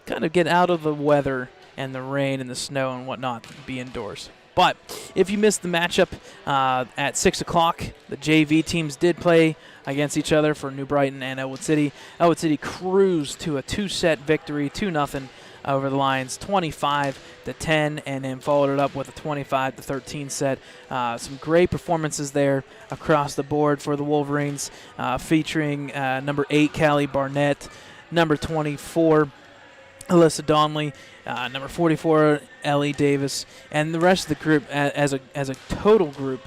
kind of get out of the weather and the rain and the snow and whatnot and be indoors. But if you missed the matchup at 6 o'clock, the JV teams did play against each other for New Brighton and Ellwood City. Ellwood City cruised to a 2-set victory, 2-0 over the Lions, 25-10, and then followed it up with a 25-13 set. Some great performances there across the board for the Wolverines, featuring number 8, Callie Barnett, number 24, Alyssa Donnelly, number 44, Ellie Davis, and the rest of the group as a total group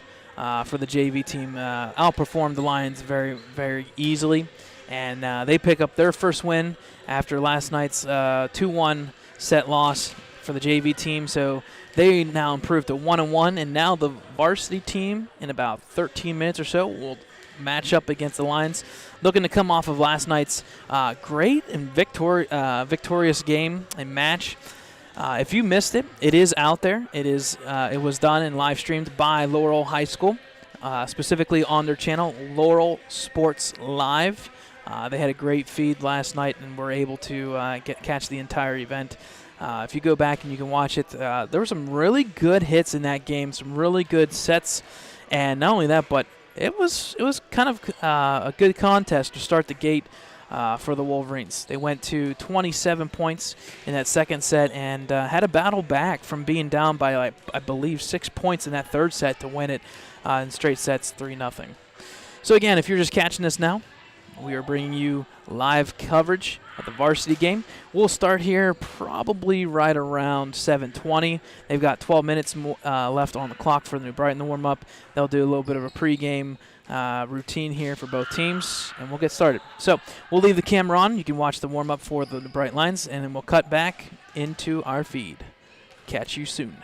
for the JV team outperformed the Lions very, very easily. And they pick up their first win after last night's 2-1 set loss for the JV team. So they now improved to 1-1, and now the varsity team in about 13 minutes or so will match up against the Lions, looking to come off of last night's great and victorious game and match. If you missed it, it is out there. It was done and live streamed by Laurel High School, specifically on their channel, Laurel Sports Live. They had a great feed last night and were able to catch the entire event. If you go back and you can watch it, there were some really good hits in that game, some really good sets, and not only that, but it was kind of a good contest to start the gate for the Wolverines. They went to 27 points in that second set and had a battle back from being down by, I believe, 6 points in that third set to win it in straight sets, 3-0. So again, if you're just catching this now, we are bringing you live coverage of the varsity game. We'll start here probably right around 7:20. They've got 12 minutes left on the clock for the New Brighton warm-up. They'll do a little bit of a pregame routine here for both teams, and we'll get started. So we'll leave the camera on. You can watch the warm-up for the New Brighton Lions, and then we'll cut back into our feed. Catch you soon.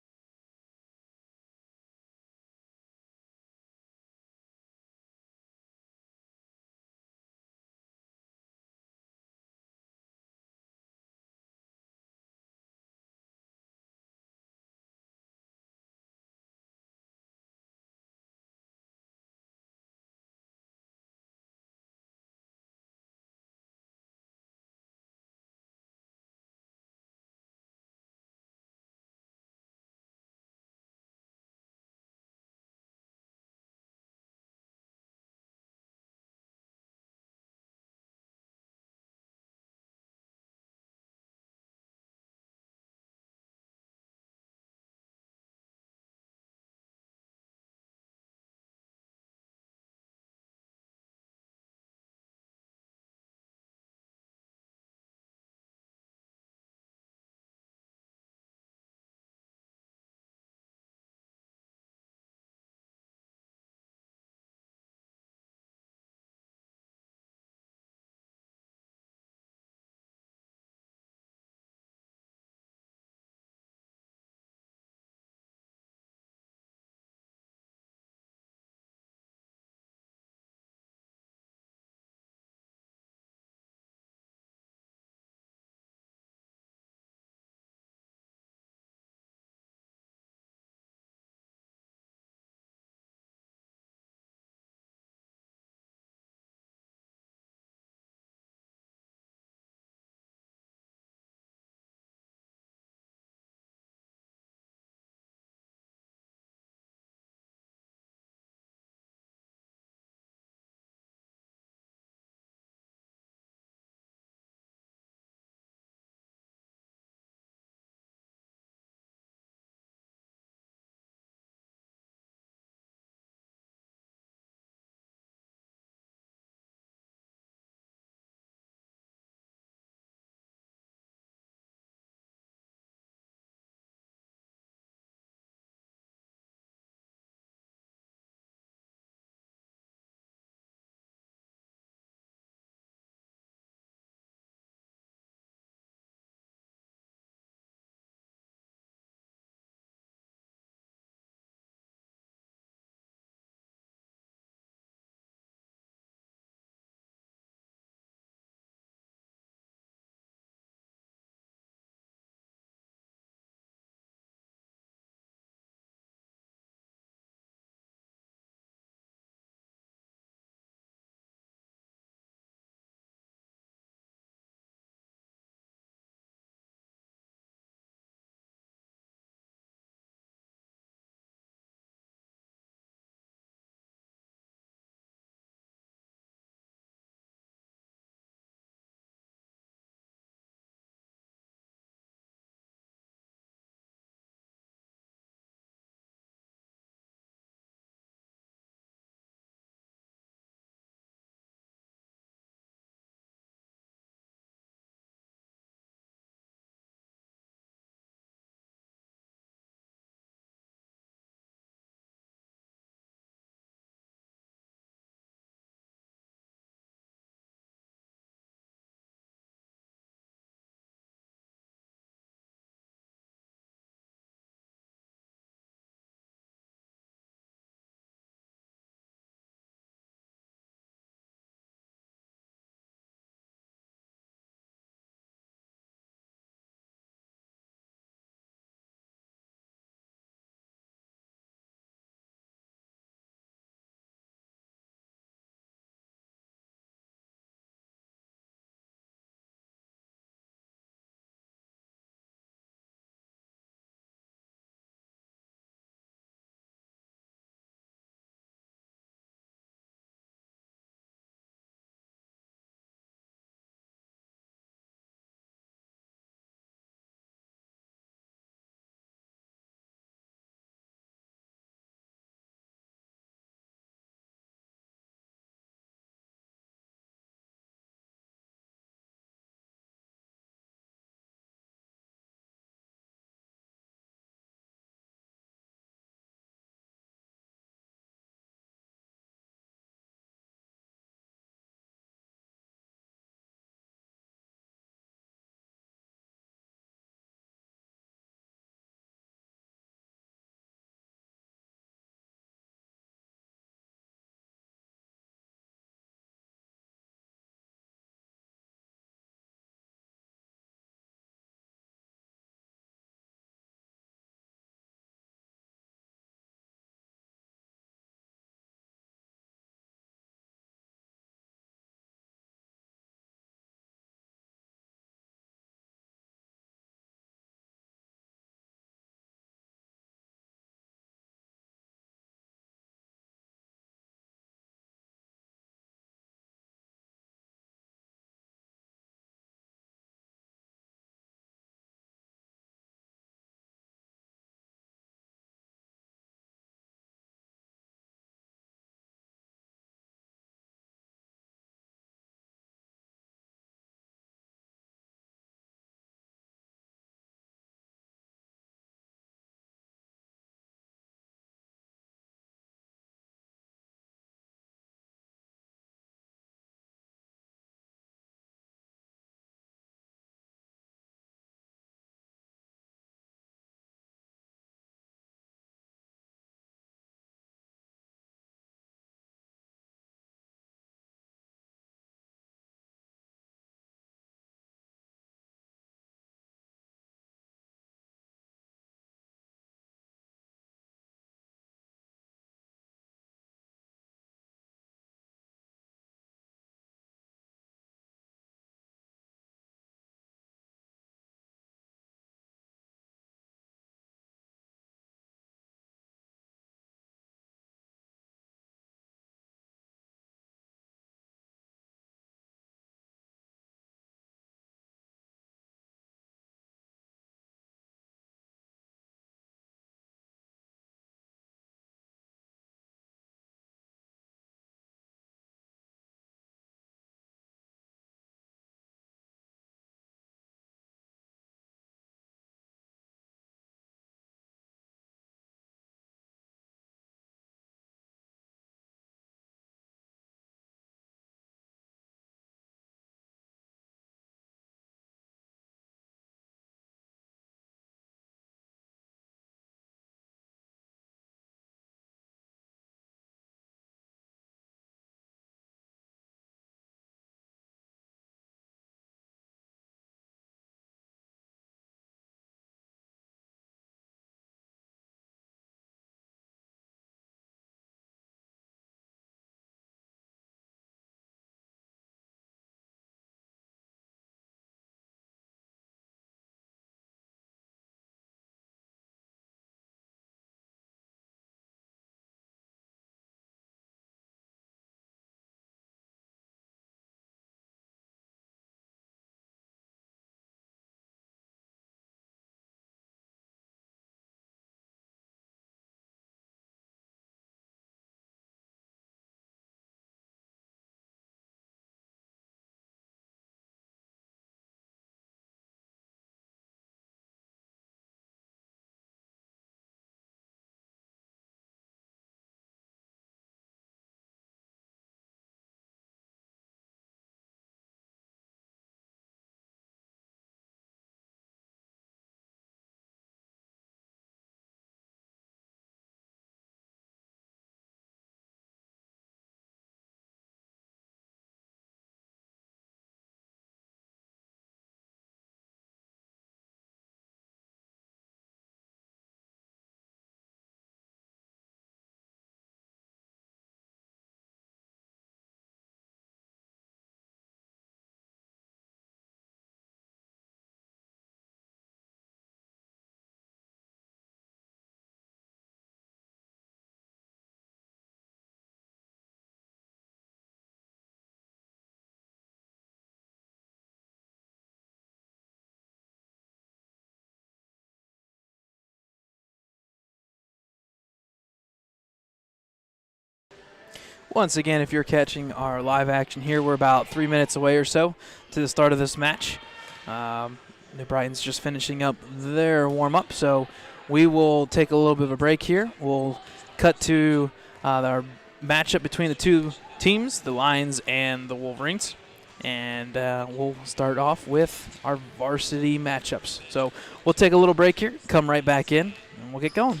Once again, if you're catching our live action here, we're about 3 minutes away or so to the start of this match. New Brighton's just finishing up their warm-up, so we will take a little bit of a break here. We'll cut to our matchup between the two teams, the Lions and the Wolverines, and we'll start off with our varsity matchups. So we'll take a little break here, come right back in, and we'll get going.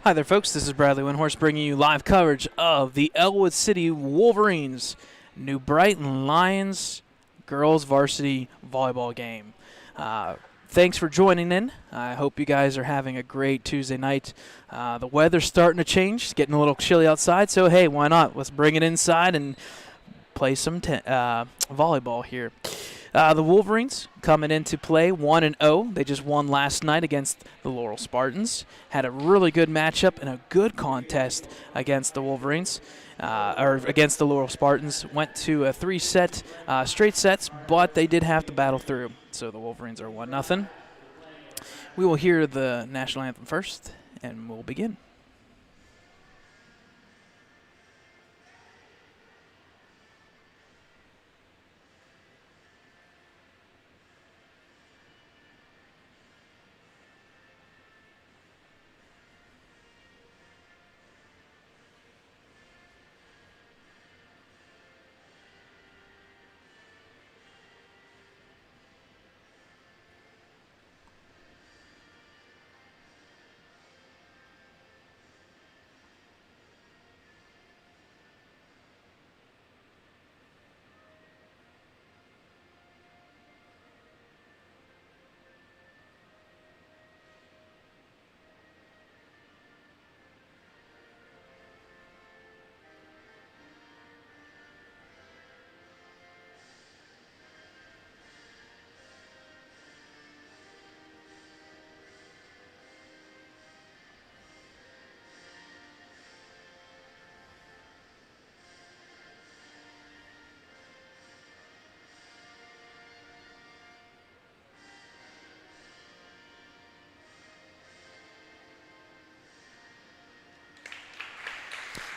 Hi there, folks. This is Bradley Windhorst bringing you live coverage of the Ellwood City Wolverines New Brighton Lions girls varsity volleyball game. Thanks for joining in. I hope you guys are having a great Tuesday night. The weather's starting to change. It's getting a little chilly outside, so hey, why not? Let's bring it inside and play some volleyball here. The Wolverines coming into play 1-0. They just won last night against the Laurel Spartans. Had a really good matchup and a good contest against the Wolverines, or against the Laurel Spartans. Went to a 3-set straight sets, but they did have to battle through. So the Wolverines are 1-0. We will hear the national anthem first, and we'll begin.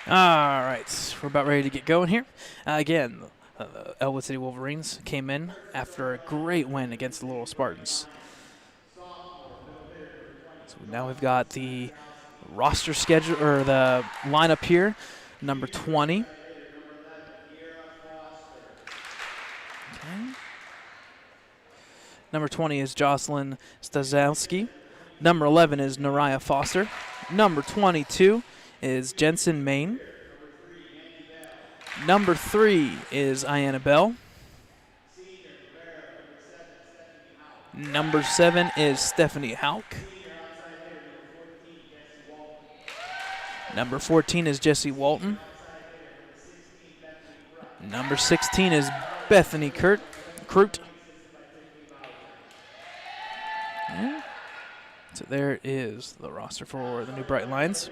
All right, we're about ready to get going here. Again, Ellwood City Wolverines came in after a great win against the Laurel Spartans. So now we've got the roster schedule, or the lineup here. Number 20. Okay. Number 20 is Jocelyn Stazowski. Number 11 is Nariah Foster. Number 22 is Jensen Main. Number 3 is Ayanna Bell. Number 7 is Stephanie Hauk. Number 14 is Jessie Walton. Number 16 is Bethany Crute. Yeah. So there is the roster for the New Brighton Lions.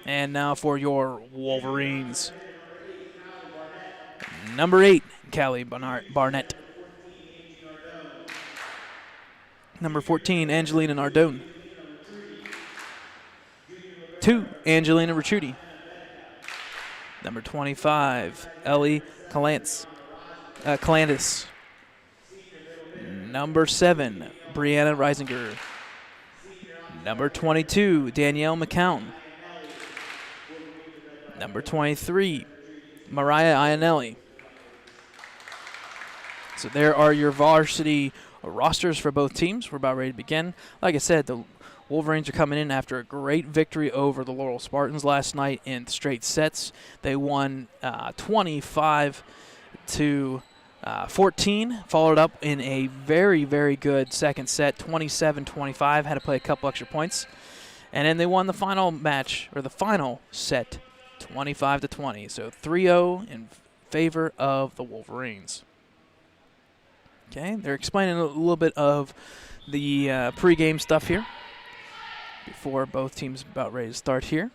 And now for your Wolverines. Number 8, Callie Barnett. Number 14, Angelina Nardone. 2, Angelina Ricciuti. Number 25, Ellie Calandis. Number 7, Brianna Reisinger. Number 22, Danielle McCown. Number 23, Mariah Iannelli. So there are your varsity rosters for both teams. We're about ready to begin. Like I said, the Wolverines are coming in after a great victory over the Laurel Spartans last night in straight sets. They won 25 to 14, followed up in a very, very good second set, 27-25, had to play a couple extra points. And then they won the final match, or the final set, 25-20. So 3-0 in favor of the Wolverines. Okay, they're explaining a little bit of the pregame stuff here before both teams about ready to start here.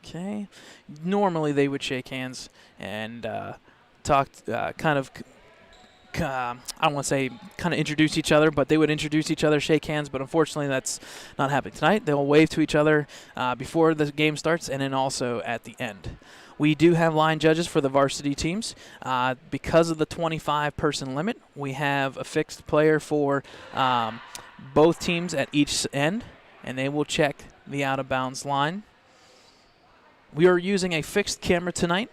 Okay, normally they would shake hands and talk, I don't want to say kind of introduce each other, but they would introduce each other, shake hands, but unfortunately that's not happening tonight. They'll wave to each other before the game starts and then also at the end. We do have line judges for the varsity teams. Because of the 25-person limit, we have a fixed player for both teams at each end, and they will check the out-of-bounds line. We are using a fixed camera tonight.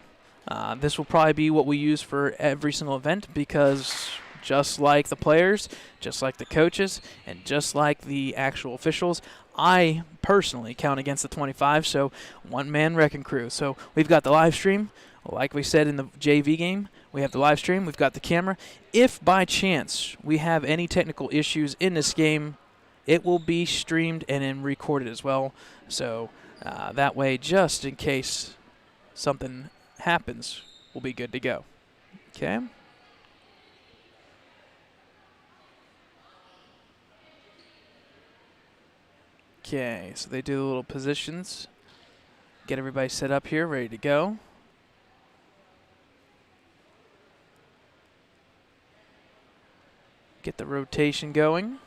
This will probably be what we use for every single event because just like the players, just like the coaches, and just like the actual officials, I personally count against the 25, so one-man wrecking crew. So we've got the live stream. Like we said in the JV game, we have the live stream. We've got the camera. If by chance we have any technical issues in this game, it will be streamed and then recorded as well. So that way, just in case something happens, we'll be good to go. Okay? Okay, so they do the little positions. Get everybody set up here, ready to go. Get the rotation going.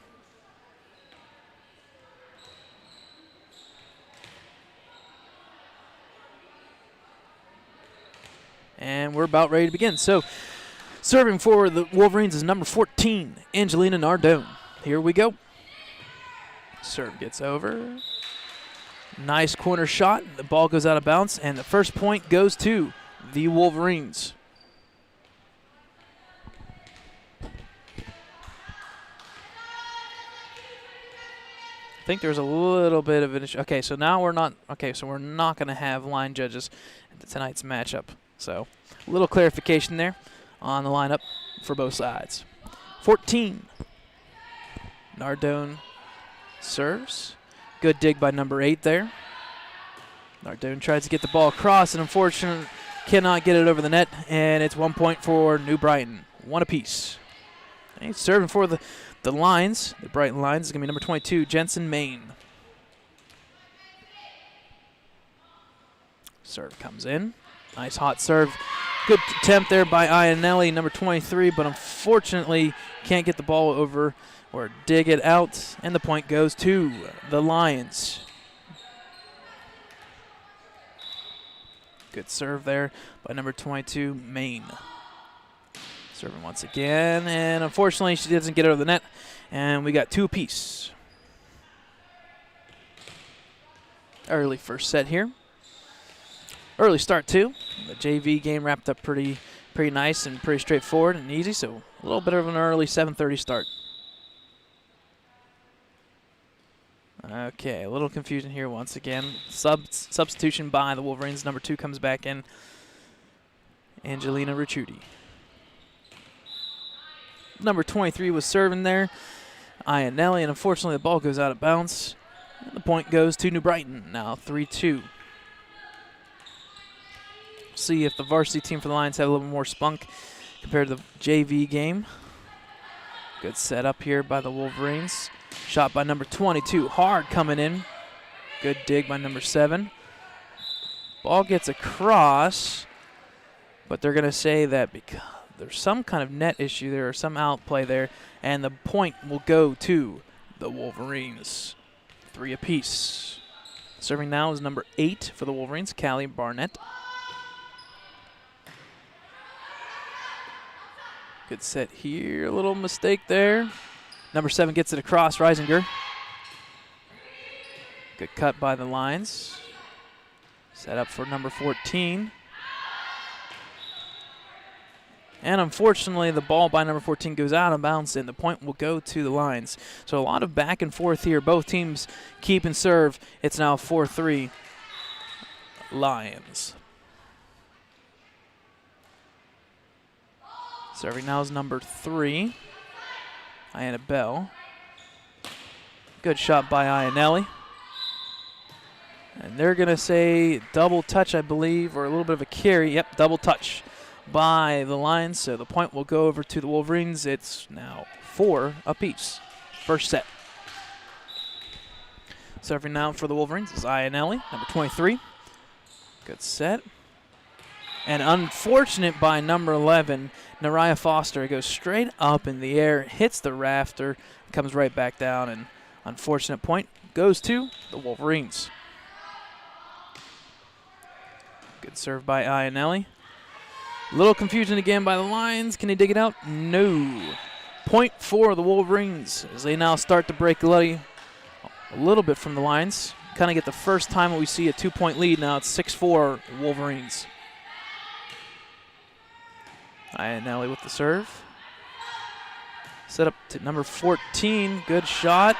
And we're about ready to begin. So, serving for the Wolverines is number 14, Angelina Nardone. Here we go. Serve gets over. Nice corner shot. The ball goes out of bounds, and the first point goes to the Wolverines. I think there's a little bit of an issue. Okay, so now we're not. Okay, so we're not going to have line judges at tonight's matchup. So a little clarification there on the lineup for both sides. 14. Nardone serves. Good dig by number 8 there. Nardone tries to get the ball across and unfortunately cannot get it over the net. And it's 1 point for New Brighton. One apiece. Okay, serving for the Lions, the Brighton Lions, is going to be number 22, Jensen Main. Serve comes in. Nice hot serve. Good attempt there by Iannelli, number 23, but unfortunately can't get the ball over or dig it out, and the point goes to the Lions. Good serve there by number 22, Maine. Serving once again, and unfortunately she doesn't get out of the net, and we got 2 apiece. Early first set here. Early start too. The JV game wrapped up pretty nice and pretty straightforward and easy, so a little bit of an early 7:30 start. Okay, a little confusion here once again. Substitution by the Wolverines. Number 2 comes back in, Angelina Ricciuti. Number 23 was serving there, Ionelli, and unfortunately the ball goes out of bounds. And the point goes to New Brighton, now 3-2. See if the varsity team for the Lions have a little more spunk compared to the JV game. Good setup here by the Wolverines. Shot by number 22, hard coming in. Good dig by number 7. Ball gets across, but they're going to say that because there's some kind of net issue there or some outplay there, and the point will go to the Wolverines. 3 apiece. Serving now is number 8 for the Wolverines, Callie Barnett. Good set here, a little mistake there. Number 7 gets it across, Reisinger. Good cut by the Lions. Set up for number 14. And unfortunately, the ball by number 14 goes out of bounds, and the point will go to the Lions. So a lot of back and forth here. Both teams keep and serve. It's now 4-3 Lions. Serving now is number 3, Iana Bell. Good shot by Ionelli. And they're going to say double touch, I believe, or a little bit of a carry. Yep, double touch by the Lions, so the point will go over to the Wolverines. It's now 4 apiece. First set. Serving now for the Wolverines is Ionelli, number 23. Good set. And unfortunate by number 11, Nariah Foster. It goes straight up in the air, hits the rafter, comes right back down, and unfortunate point goes to the Wolverines. Good serve by Ionelli. Little confusion again by the Lions. Can he dig it out? No. Point for the Wolverines as they now start to break a little bit from the Lions. Kind of get the first time that we see a 2-point lead. Now it's 6-4 Wolverines. Ionelli with the serve. Set up to number 14. Good shot.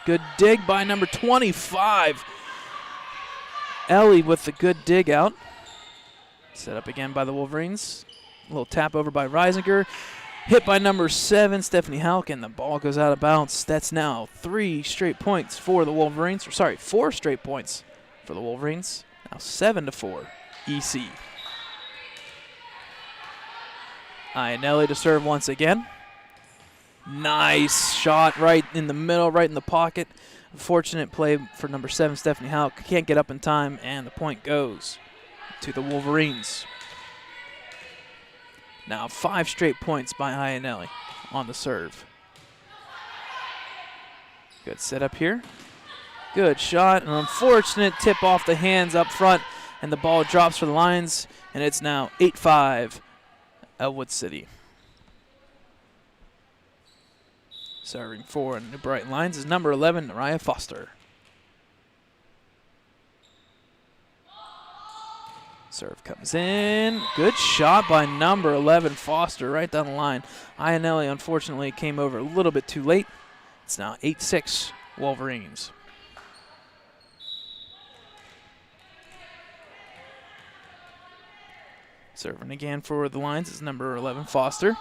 Good dig by number 25. Ellie with the good dig out. Set up again by the Wolverines. A little tap over by Reisinger. Hit by number 7, Stephanie Halk, and the ball goes out of bounds. That's now 3 straight points for the Wolverines. Or sorry, 4 straight points for the Wolverines. Now 7-4 EC. Ionelli to serve once again. Nice shot right in the middle, right in the pocket. Fortunate play for number 7, Stephanie Halk. Can't get up in time, and the point goes to the Wolverines. Now 5 straight points by Ionelli on the serve. Good setup here. Good shot. An unfortunate tip off the hands up front, and the ball drops for the Lions, and it's now 8-5 Ellwood City. Serving for New Brighton Lions is number 11, Nariah Foster. Serve comes in. Good shot by number 11, Foster, right down the line. Ionelli, unfortunately, came over a little bit too late. It's now 8-6 Wolverines. Serving again for the Lions is number 11, Foster.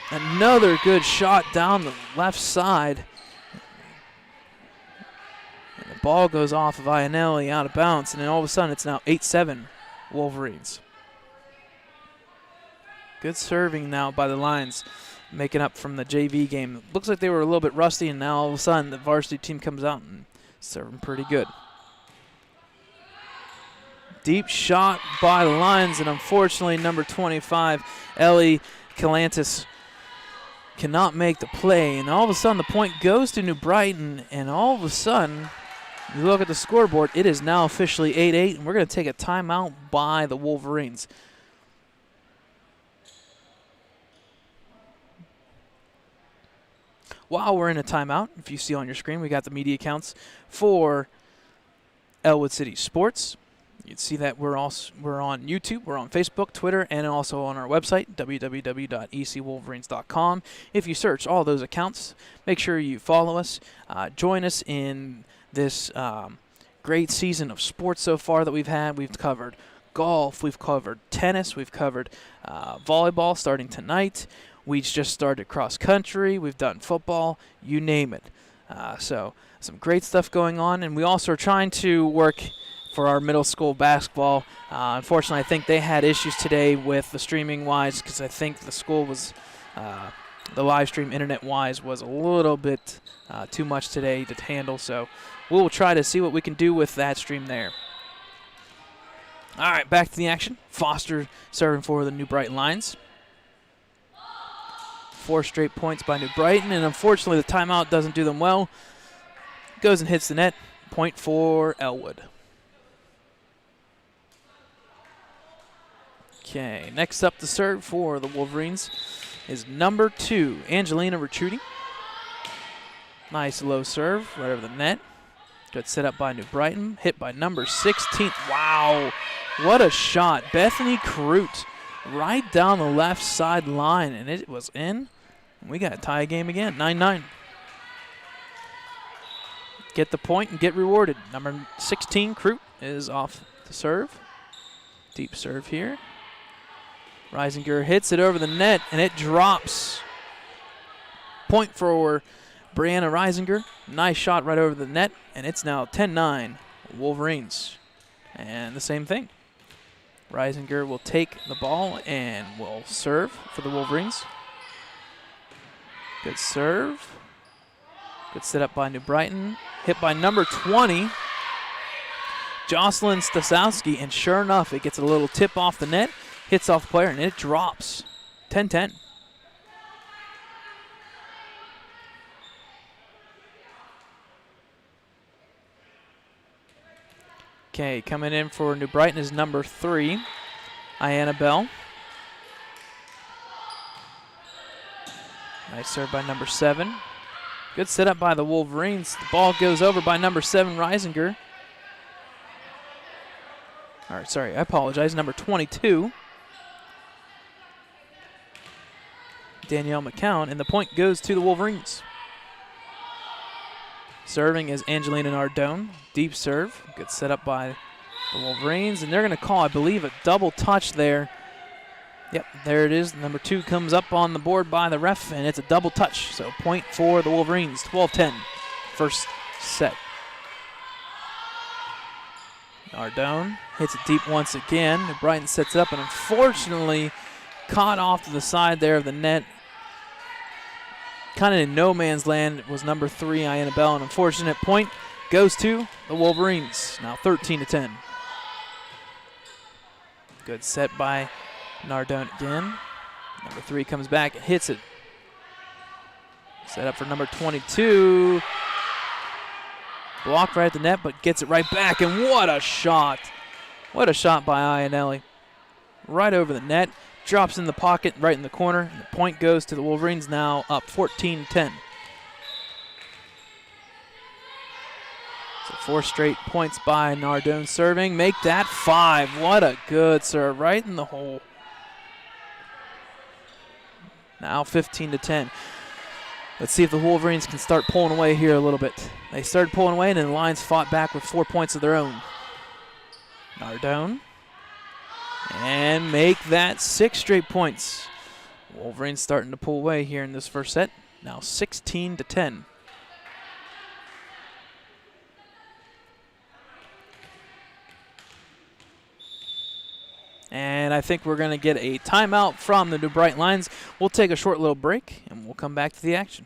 Another good shot down the left side. And the ball goes off of Ionelli out of bounds, and then all of a sudden it's now 8-7 Wolverines. Good serving now by the Lions, making up from the JV game. Looks like they were a little bit rusty, and now all of a sudden the varsity team comes out and serving pretty good. Deep shot by the Lions, and unfortunately number 25, Ellie Calantis, cannot make the play. And all of a sudden the point goes to New Brighton, and all of a sudden You look at the scoreboard, it is now officially 8-8, and we're going to take a timeout by the Wolverines. While we're in a timeout, if you see on your screen, we got the media accounts for Ellwood City Sports. You can see that we're on YouTube, we're on Facebook, Twitter, and also on our website, www.ecwolverines.com. If you search all those accounts, make sure you follow us. Join us in this great season of sports so far that we've had. We've covered golf, we've covered tennis, we've covered volleyball starting tonight. We just started cross country. We've done football, you name it. So some great stuff going on, and we also are trying to work for our middle school basketball. Unfortunately, I think they had issues today with the streaming-wise because I think the school was, the live stream internet-wise was a little bit too much today to handle. So we'll try to see what we can do with that stream there. All right, back to the action. Foster serving for the New Brighton Lions. 4 straight points by New Brighton, and unfortunately the timeout doesn't do them well. Goes and hits the net. Point for Ellwood. Okay, next up to serve for the Wolverines is number 2, Angelina Ricciuti. Nice low serve right over the net. Good set up by New Brighton. Hit by number 16. Wow, what a shot. Bethany Crute right down the left side line, and it was in. We got a tie game again, 9-9. Get the point and get rewarded. Number 16, Crute, is off to serve. Deep serve here. Reisinger hits it over the net, and it drops. Point for Brianna Reisinger. Nice shot right over the net, and it's now 10-9 Wolverines. And the same thing. Reisinger will take the ball and will serve for the Wolverines. Good serve. Good set up by New Brighton. Hit by number 20, Jocelyn Stasowski, and sure enough, it gets a little tip off the net, hits off the player, and it drops. 10-10. Okay, coming in for New Brighton is number 3, Ayanna Bell. Nice serve by number 7. Good setup by the Wolverines. The ball goes over by number 7, Reisinger. All right, sorry, I apologize. Number 22, Danielle McCown, and the point goes to the Wolverines. Serving is Angelina Nardone. Deep serve. Good setup by the Wolverines, and they're going to call, I believe, a double touch there. Yep, there it is. Number 2 comes up on the board by the ref, and it's a double touch. So point for the Wolverines, 12-10, first set. Nardone hits it deep once again. Brighton sets it up, and unfortunately caught off to the side there of the net. Kind of in no man's land. It was number 3, Ayanna Bell. An unfortunate point goes to the Wolverines, now 13-10. Good set by Nardone again. Number 3 comes back and hits it. Set up for number 22. Blocked right at the net, but gets it right back, and what a shot. What a shot by Iannelli. Right over the net, drops in the pocket, right in the corner, and the point goes to the Wolverines, now up 14-10. So 4 straight points by Nardone serving. Make that 5. What a good serve, right in the hole. Now 15-10. Let's see if the Wolverines can start pulling away here a little bit. They started pulling away, and then the Lions fought back with 4 points of their own. Nardone. And make that 6 straight points. Wolverines starting to pull away here in this first set. Now 16-10. And I think we're going to get a timeout from the New Brighton Lions. We'll take a short little break, and we'll come back to the action.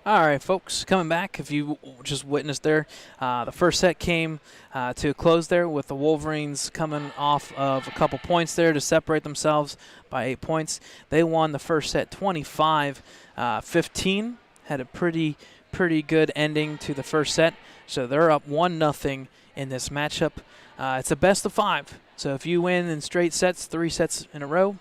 All right, folks, coming back, if you just witnessed there, the first set came to a close there with the Wolverines coming off of a couple points there to separate themselves by 8 points. They won the first set 25-15, had a pretty good ending to the first set, so they're up 1-0 in this matchup. It's a best of 5, so if you win in straight sets, 3 sets in a row,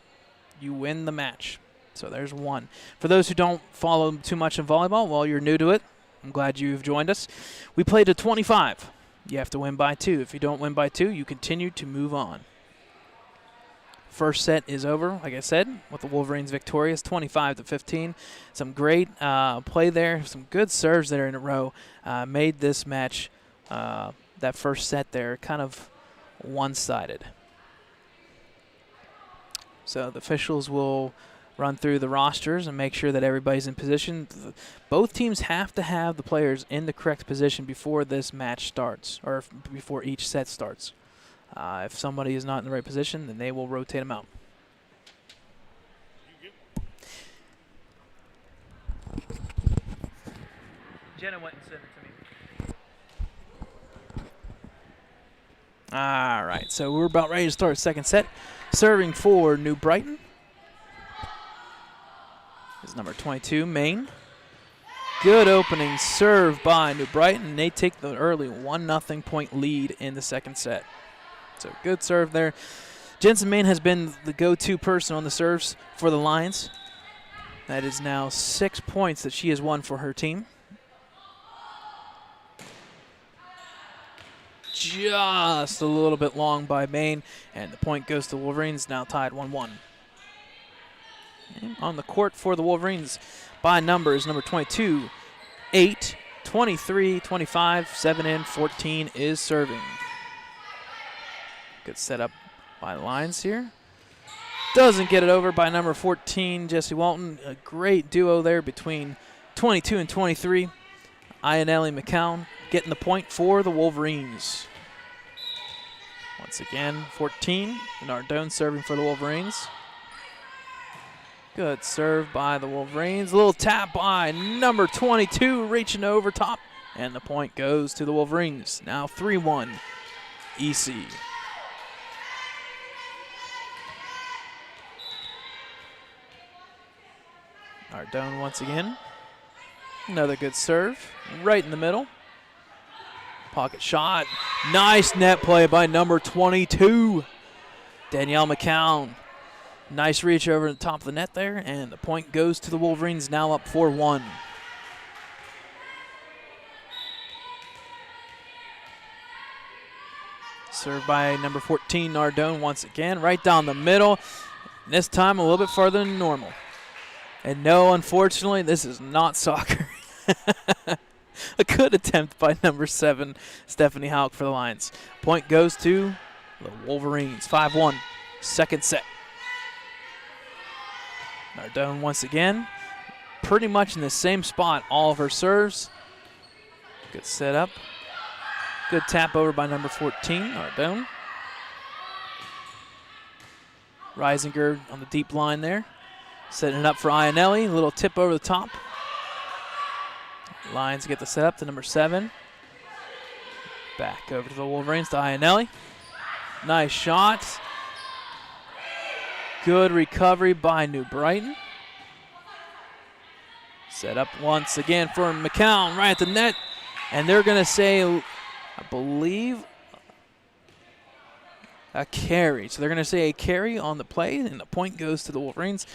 you win the match. So there's one. For those who don't follow too much in volleyball, well, you're new to it. I'm glad you've joined us. We play to 25. You have to win by 2. If you don't win by 2, you continue to move on. First set is over, like I said, with the Wolverines victorious, 25-15. Some great play there, some good serves there in a row. Made this match, that first set there, kind of one-sided. So the officials will run through the rosters and make sure that everybody's in position. Both teams have to have the players in the correct position before this match starts, or before each set starts. If somebody is not in the right position, then they will rotate them out. Jenna went and sent it to me. All right, so we're about ready to start second set. Serving for New Brighton is number 22, Maine. Good opening serve by New Brighton. They take the early 1-0 point lead in the second set. So good serve there. Jensen Maine has been the go-to person on the serves for the Lions. That is now 6 points that she has won for her team. Just a little bit long by Maine, and the point goes to Wolverines, now tied 1-1. On the court for the Wolverines by numbers, number 22, 8, 23, 25, 7 in, 14 is serving. Good setup by the Lions here. Doesn't get it over by number 14, Jesse Walton. A great duo there between 22 and 23. Ionelli McCown getting the point for the Wolverines. Once again, 14, Nardone serving for the Wolverines. Good serve by the Wolverines. A little tap by number 22, reaching over top. And the point goes to the Wolverines. Now 3-1, EC. Nardone once again. Another good serve, right in the middle. Pocket shot. Nice net play by number 22, Danielle McCown. Nice reach over the top of the net there, and the point goes to the Wolverines, now up 4-1. Served by number 14, Nardone once again, right down the middle. This time a little bit farther than normal. And no, unfortunately, this is not soccer. A good attempt by number 7, Stephanie Houck for the Lions. Point goes to the Wolverines, 5-1, second set. Nardone once again, pretty much in the same spot, all of her serves. Good setup. Good tap over by number 14, Nardone. Reisinger on the deep line there. Setting it up for Ionelli, a little tip over the top. Lions get the setup to number 7. Back over to the Wolverines to Ionelli. Nice shot. Good recovery by New Brighton. Set up once again for McCown right at the net. And they're going to say, I believe, a carry. So they're going to say a carry on the play, and the point goes to the Wolverines.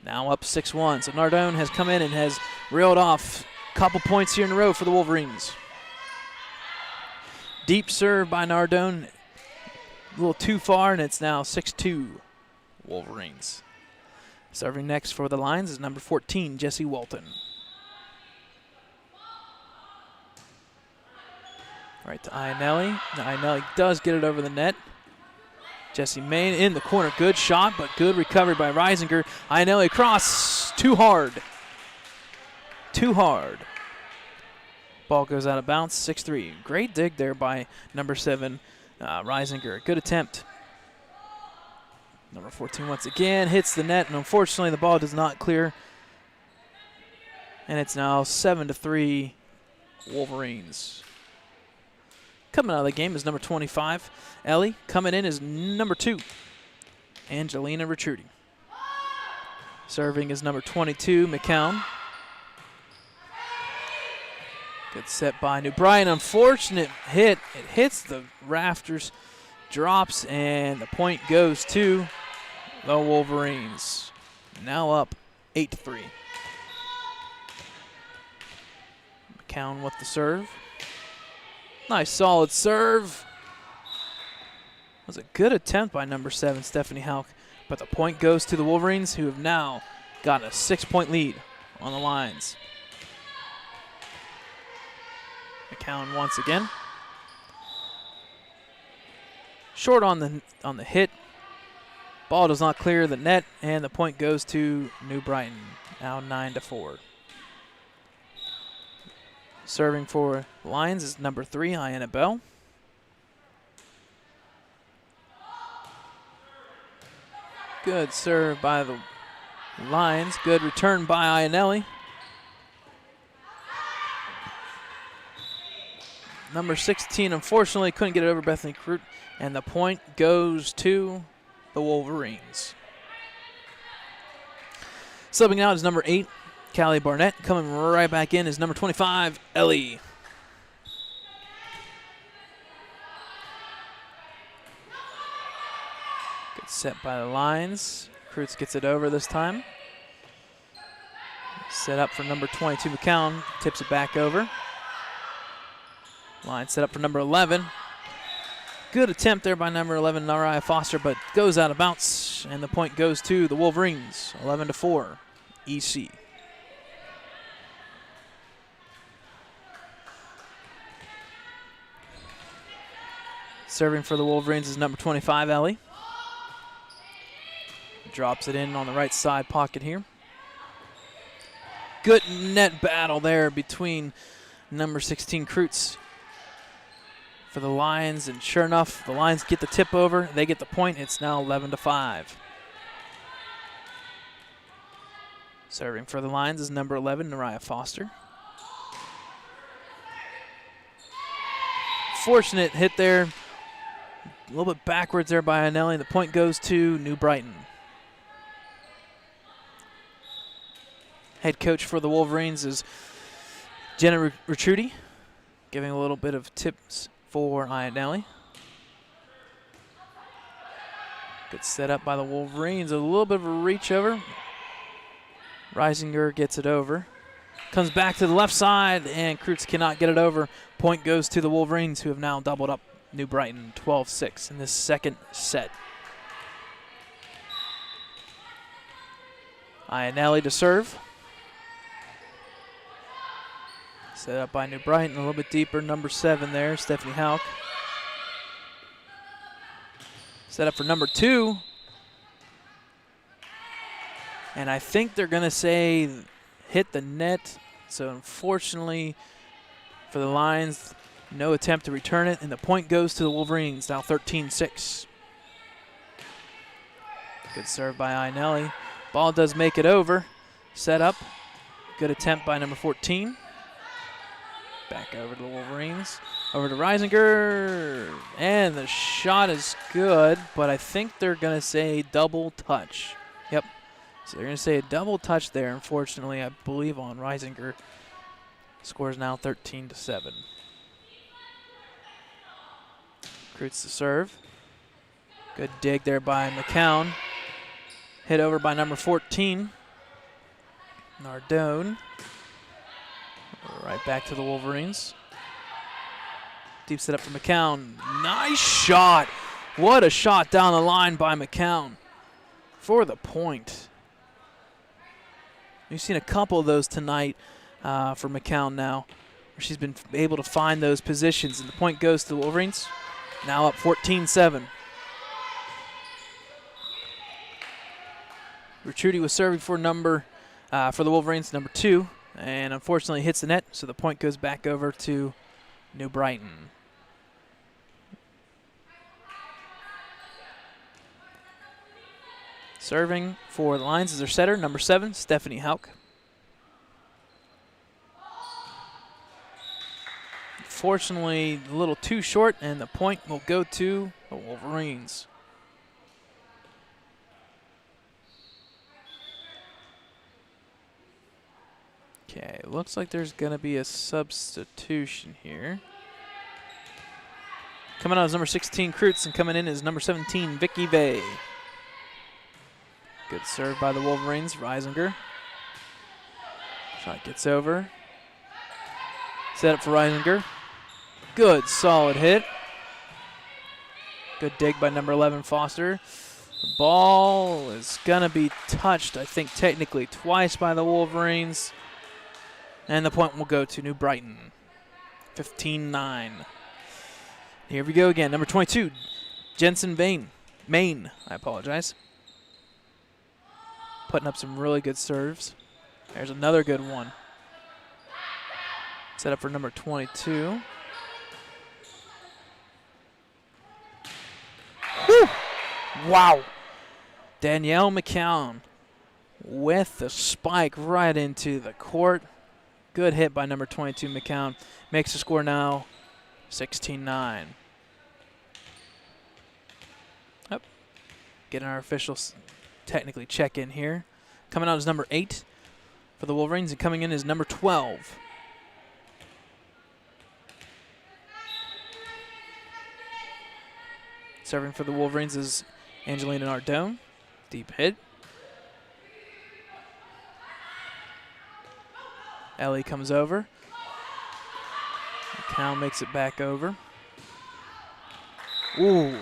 Now up 6-1. So Nardone has come in and has reeled off a couple points here in a row for the Wolverines. Deep serve by Nardone. A little too far, and it's now 6-2 Wolverines. Serving next for the Lions is number 14, Jesse Walton. Right to Ionelli. Ionelli does get it over the net. Jesse Maine in the corner. Good shot, but good recovery by Reisinger. Ionelli across. Too hard. Too hard. Ball goes out of bounds. 6-3. Great dig there by number 7, Reisinger. Good attempt. Number 14 once again hits the net, and unfortunately the ball does not clear And it's now 7-3 Wolverines. Coming out of the game is number 25, Ellie. Coming in is number 2, Angelina Retruti. Serving is number 22, McCown. Good set by New Brighton. Unfortunate hit. It hits the rafters, drops, and the point goes to the Wolverines. Now up 8-3. McCown with the serve. Nice solid serve. That was a good attempt by number 7, Stephanie Hauk. But the point goes to the Wolverines, who have now got a 6-point lead on the lines. McCown once again. Short on the hit. Ball does not clear the net, and the point goes to New Brighton. Now 9-4. Serving for the Lions is number 3, Iana Bell. Good serve by the Lions. Good return by Ianelli. Number 16, unfortunately, couldn't get it over Bethany Crute, and the point goes to the Wolverines. Subbing out is number 8, Callie Barnett. Coming right back in is number 25, Ellie. Good set by the Lions. Cruz gets it over this time. Set up for number 22, McCown. Tips it back over. Line set up for number 11. Good attempt there by number 11, Nariah Foster, but goes out of bounds, and the point goes to the Wolverines, 11-4, EC. Serving for the Wolverines is number 25, Ellie. Drops it in on the right side pocket here. Good net battle there between number 16, Kreutz, for the Lions, and sure enough, the Lions get the tip over. They get the point. It's now 11-5. Serving for the Lions is number 11, Nariah Foster. Fortunate hit there. A little bit backwards there by Anelli. The point goes to New Brighton. Head coach for the Wolverines is Jenna Retruti, giving a little bit of tips for Ianelli. Good setup by the Wolverines. A little bit of a reach over. Reisinger gets it over. Comes back to the left side, and Kreutz cannot get it over. Point goes to the Wolverines, who have now doubled up New Brighton 12-6 in this second set. Ianelli to serve. Set up by New Brighton, a little bit deeper. Number 7 there, Stephanie Hauk. Set up for number 2. And I think they're going to say hit the net. So unfortunately for the Lions, no attempt to return it. And the point goes to the Wolverines, now 13-6. Good serve by Ianelli. Ball does make it over. Set up. Good attempt by number 14. Back over to the Wolverines. Over to Reisinger. And the shot is good, but I think they're going to say double touch. Yep. So they're going to say a double touch there, unfortunately, I believe, on Reisinger. Score is now 13-7. Kreutz to serve. Good dig there by McCown. Hit over by number 14, Nardone. Right back to the Wolverines. Deep set up for McCown. Nice shot. What a shot down the line by McCown for the point. We've seen a couple of those tonight for McCown now, where she's been able to find those positions, and the point goes to the Wolverines. Now up 14-7. Retruti was serving for for the Wolverines, number 2. And unfortunately hits the net, so the point goes back over to New Brighton. Serving for the Lions is their setter, number 7, Stephanie Hauk. unfortunately a little too short, and the point will go to the Wolverines. Okay, looks like there's going to be a substitution here. Coming out is number 16, Kreutz, and coming in is number 17, Vicky Vey. Good serve by the Wolverines, Reisinger. Shot gets over. Set up for Reisinger. Good, solid hit. Good dig by number 11, Foster. The ball is going to be touched, I think, technically twice by the Wolverines. And the point will go to New Brighton. 15-9. Here we go again. Number 22, Jensen Maine. I apologize. Putting up some really good serves. There's another good one. Set up for number 22. Woo! Wow. Danielle McCown with the spike right into the court. Good hit by number 22, McCown. Makes the score now 16-9. Yep. Getting our officials technically check in here. Coming out is number 8 for the Wolverines, and coming in is number 12. Serving for the Wolverines is Angelina Nardone. Deep hit. Ellie comes over. McCown makes it back over. Ooh,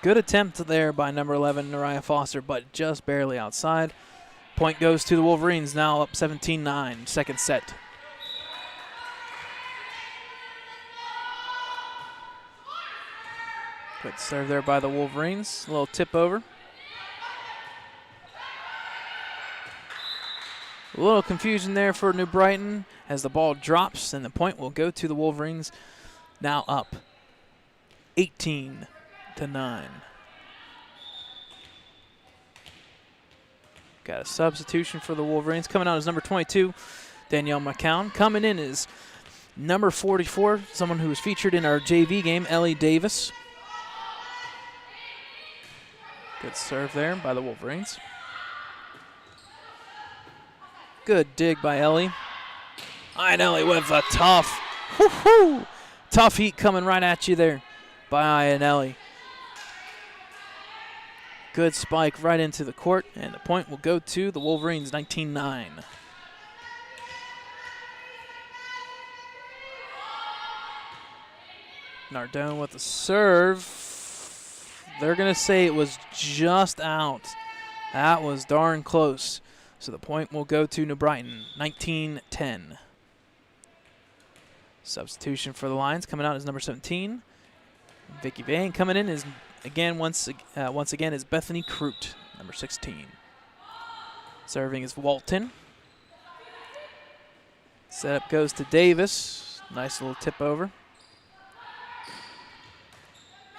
good attempt there by number 11, Nariah Foster, but just barely outside. Point goes to the Wolverines, now up 17-9, second set. Good serve there by the Wolverines. A little tip over. A little confusion there for New Brighton as the ball drops, and the point will go to the Wolverines, now up 18-9. Got a substitution for the Wolverines. Coming out is number 22, Danielle McCown. Coming in is number 44, someone who was featured in our JV game, Ellie Davis. Good serve there by the Wolverines. Good dig by Ellie. Ellie with a tough heat coming right at you there by Ellie. Good spike right into the court, and the point will go to the Wolverines, 19-9. Nardone with the serve. They're going to say it was just out. That was darn close. So the point will go to New Brighton, 19-10. Substitution for the Lions. Coming out is number 17, Vicky Vane. Coming in is once again is Bethany Kreutz, number 16. Serving is Walton. Setup goes to Davis. Nice little tip over.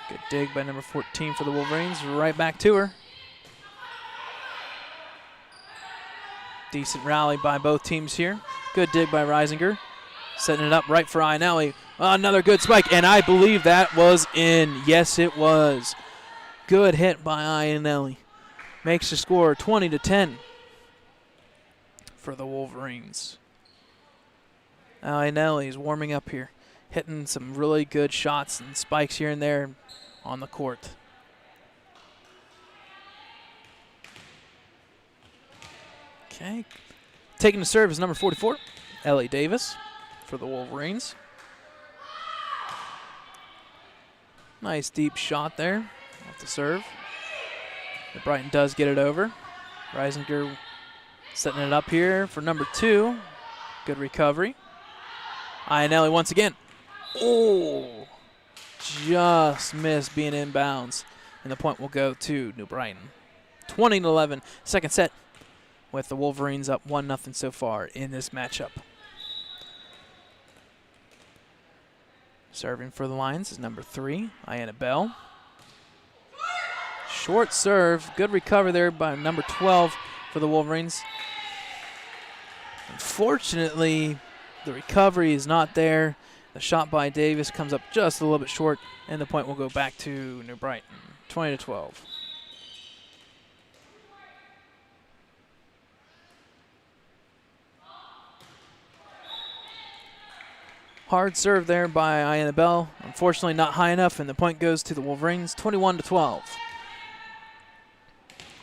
Good dig by number 14 for the Wolverines. Right back to her. Decent rally by both teams here. Good dig by Reisinger. Setting it up right for Ionelli. Another good spike, and I believe that was in. Yes, it was. Good hit by Ionelli. Makes the score 20-10 for the Wolverines. Ionelli is warming up here, hitting some really good shots and spikes here and there on the court. Okay. Taking the serve is number 44, Ellie Davis for the Wolverines. Nice deep shot there off the serve. The Brighton does get it over. Reisinger setting it up here for number 2. Good recovery. Ionelli once again. Oh, just missed being inbounds. And the point will go to New Brighton. 20-11, second set, with the Wolverines up 1-0 so far in this matchup. Serving for the Lions is number 3, Ayanna Bell. Short serve, good recovery there by number 12 for the Wolverines. Unfortunately, the recovery is not there. The shot by Davis comes up just a little bit short, and the point will go back to New Brighton, 20-12. Hard serve there by Annabelle. Unfortunately not high enough, and the point goes to the Wolverines, 21-12.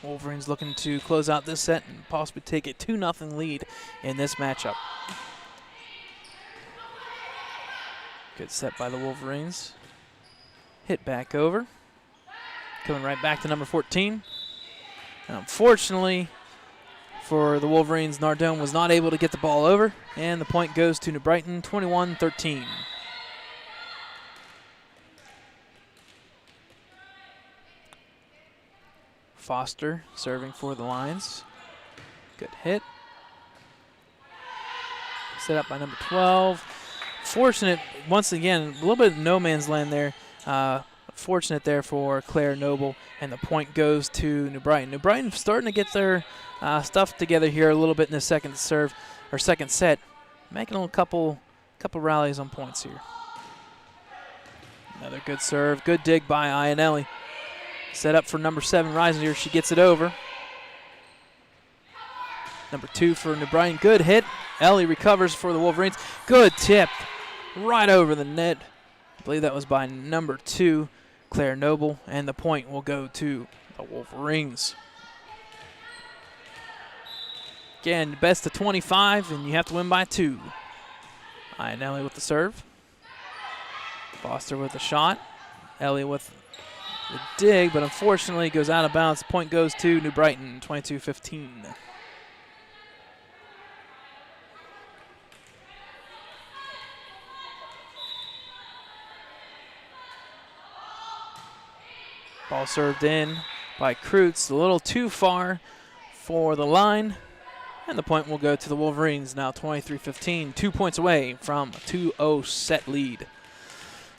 Wolverines looking to close out this set and possibly take a 2-0 lead in this matchup. Good set by the Wolverines. Hit back over. Coming right back to number 14. And unfortunately for the Wolverines, Nardone was not able to get the ball over, and the point goes to New Brighton, 21-13. Foster serving for the Lions. Good hit. Set up by number 12. Fortunate, once again, a little bit of no man's land there. Fortunate there for Claire Noble, and the point goes to New Brighton. New Brighton starting to get their stuff together here a little bit in the second serve or second set, making a couple rallies on points here. Another good serve, good dig by Iannelli. Set up for number 7 Reisinger. She gets it over. Number 2 for New Brighton. Good hit. Ellie recovers for the Wolverines. Good tip. Right over the net. I believe that was by number 2, Claire Noble, and the point will go to the Wolverines. Again, best of 25, and you have to win by 2. Iannelli with the serve. Foster with the shot. Ellie with the dig, but unfortunately goes out of bounds. The point goes to New Brighton, 22-15. Ball served in by Kreutz, a little too far for the line, and the point will go to the Wolverines, now 23-15, 2 points away from a 2-0 set lead.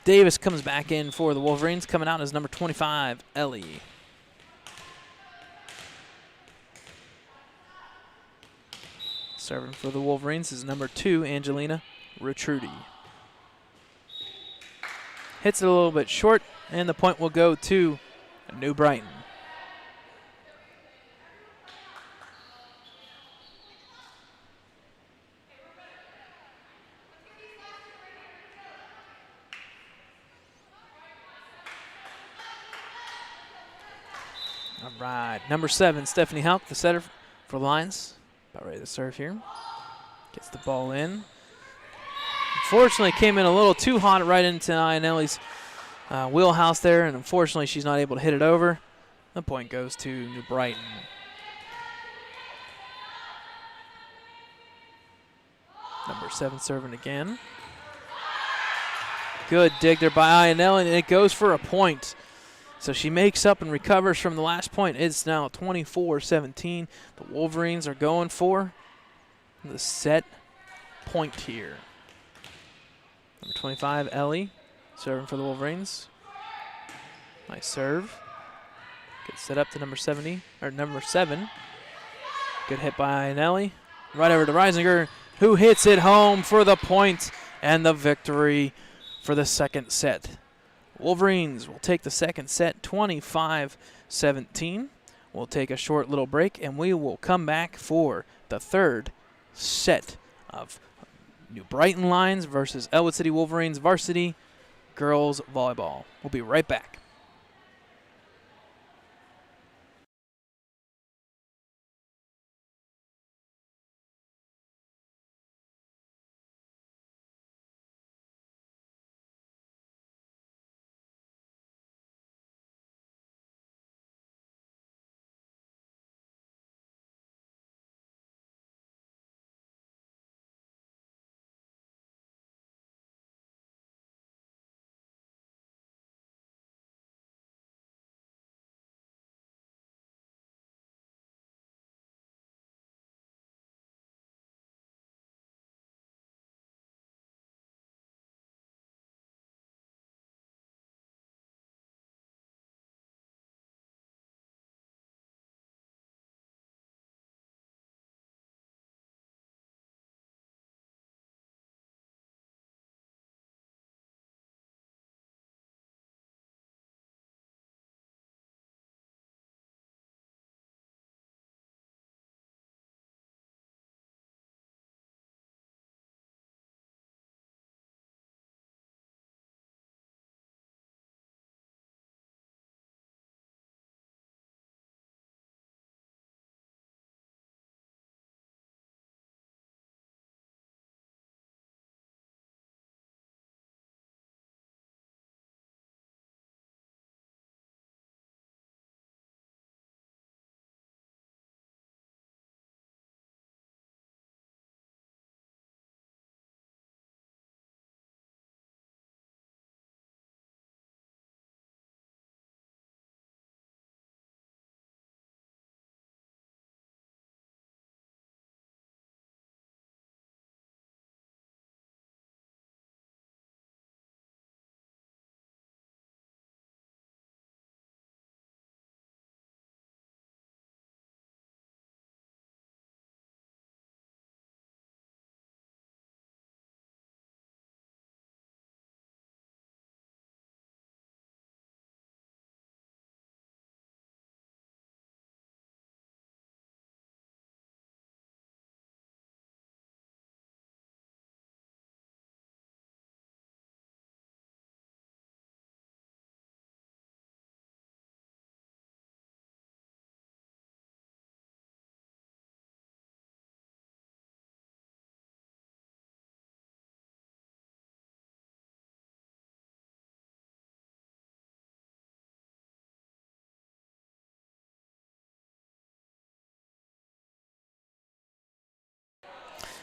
Davis comes back in for the Wolverines, coming out as number 25, Ellie. Serving for the Wolverines is number 2, Angelina Rutrudi. Hits it a little bit short, and the point will go to New Brighton. All right, number 7, Stephanie Houck, the setter for the Lions. About ready to serve here. Gets the ball in. Unfortunately, came in a little too hot right into Iannelli's wheelhouse there, and unfortunately she's not able to hit it over. The point goes to New Brighton. Number 7 serving again. Good dig there by Iannelli, and it goes for a point. So she makes up and recovers from the last point. It's now 24-17. The Wolverines are going for the set point here. Number 25, Ellie, serving for the Wolverines. Nice serve. Good set up to number 7. Good hit by Iannelli. Right over to Reisinger, who hits it home for the point and the victory for the second set. Wolverines will take the second set 25-17. We'll take a short little break, and we will come back for the third set of New Brighton Lions versus Ellwood City Wolverines varsity girls volleyball. We'll be right back.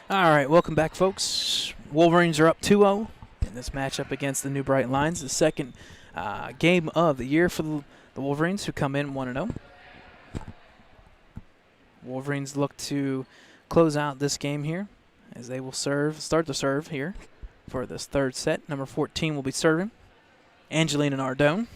All right, welcome back, folks. Wolverines are up 2-0 in this matchup against the New Brighton Lions, the second game of the year for the Wolverines, who come in 1-0. Wolverines look to close out this game here as they will start the serve here for this third set. Number 14 will be serving, Angelina Nardone.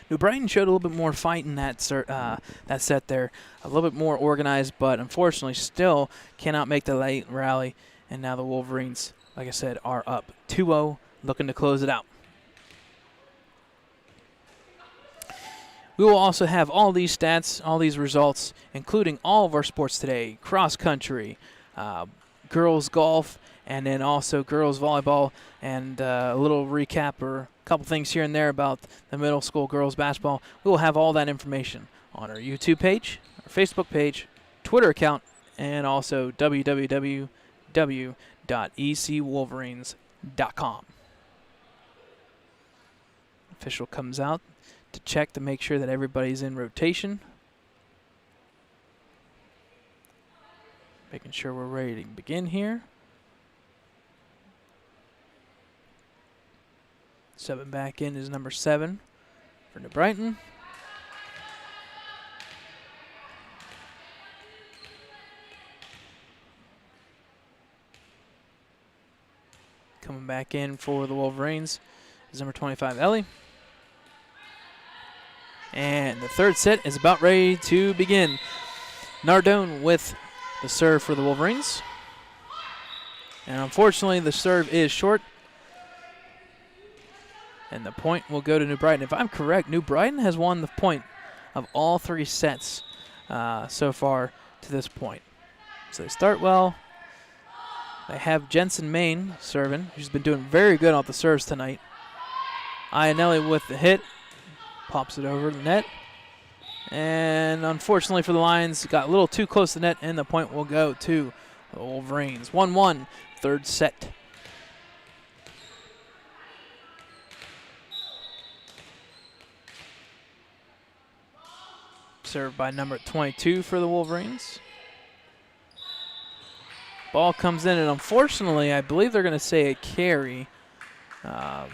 New Brighton showed a little bit more fight in that set there, a little bit more organized, but unfortunately still cannot make the late rally. And now the Wolverines, like I said, are up 2-0, looking to close it out. We will also have all these stats, all these results, including all of our sports today: cross country, girls golf, and then also girls volleyball, and a little recap or a couple things here and there about the middle school girls basketball. We will have all that information on our YouTube page, our Facebook page, Twitter account, and also www.ecwolverines.com. Official comes out to check to make sure that everybody's in rotation. Making sure we're ready to begin here. Subbing back in is number 7 for New Brighton. Coming back in for the Wolverines is number 25, Ellie. And the third set is about ready to begin. Nardone with the serve for the Wolverines. And unfortunately, the serve is short. And the point will go to New Brighton. If I'm correct, New Brighton has won the point of all 3 sets so far to this point. So they start well. They have Jensen Main serving, who's been doing very good off the serves tonight. Iannelli with the hit. Pops it over the net. And unfortunately for the Lions, got a little too close to the net, and the point will go to the Wolverines. 1-1, third set. Served by number 22 for the Wolverines. Ball comes in, and unfortunately, I believe they're going to say a carry.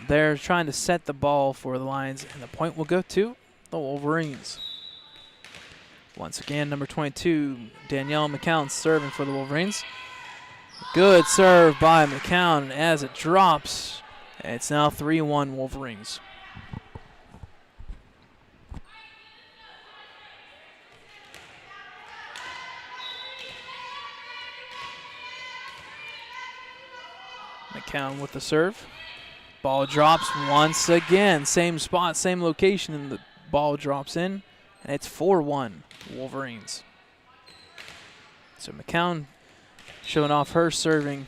They're trying to set the ball for the Lions, and the point will go to the Wolverines. Once again, number 22, Danielle McCown serving for the Wolverines. Good serve by McCown as it drops. It's now 3-1 Wolverines. McCown with the serve. Ball drops once again. Same spot, same location, and the ball drops in. And it's 4-1 Wolverines. So McCown showing off her serving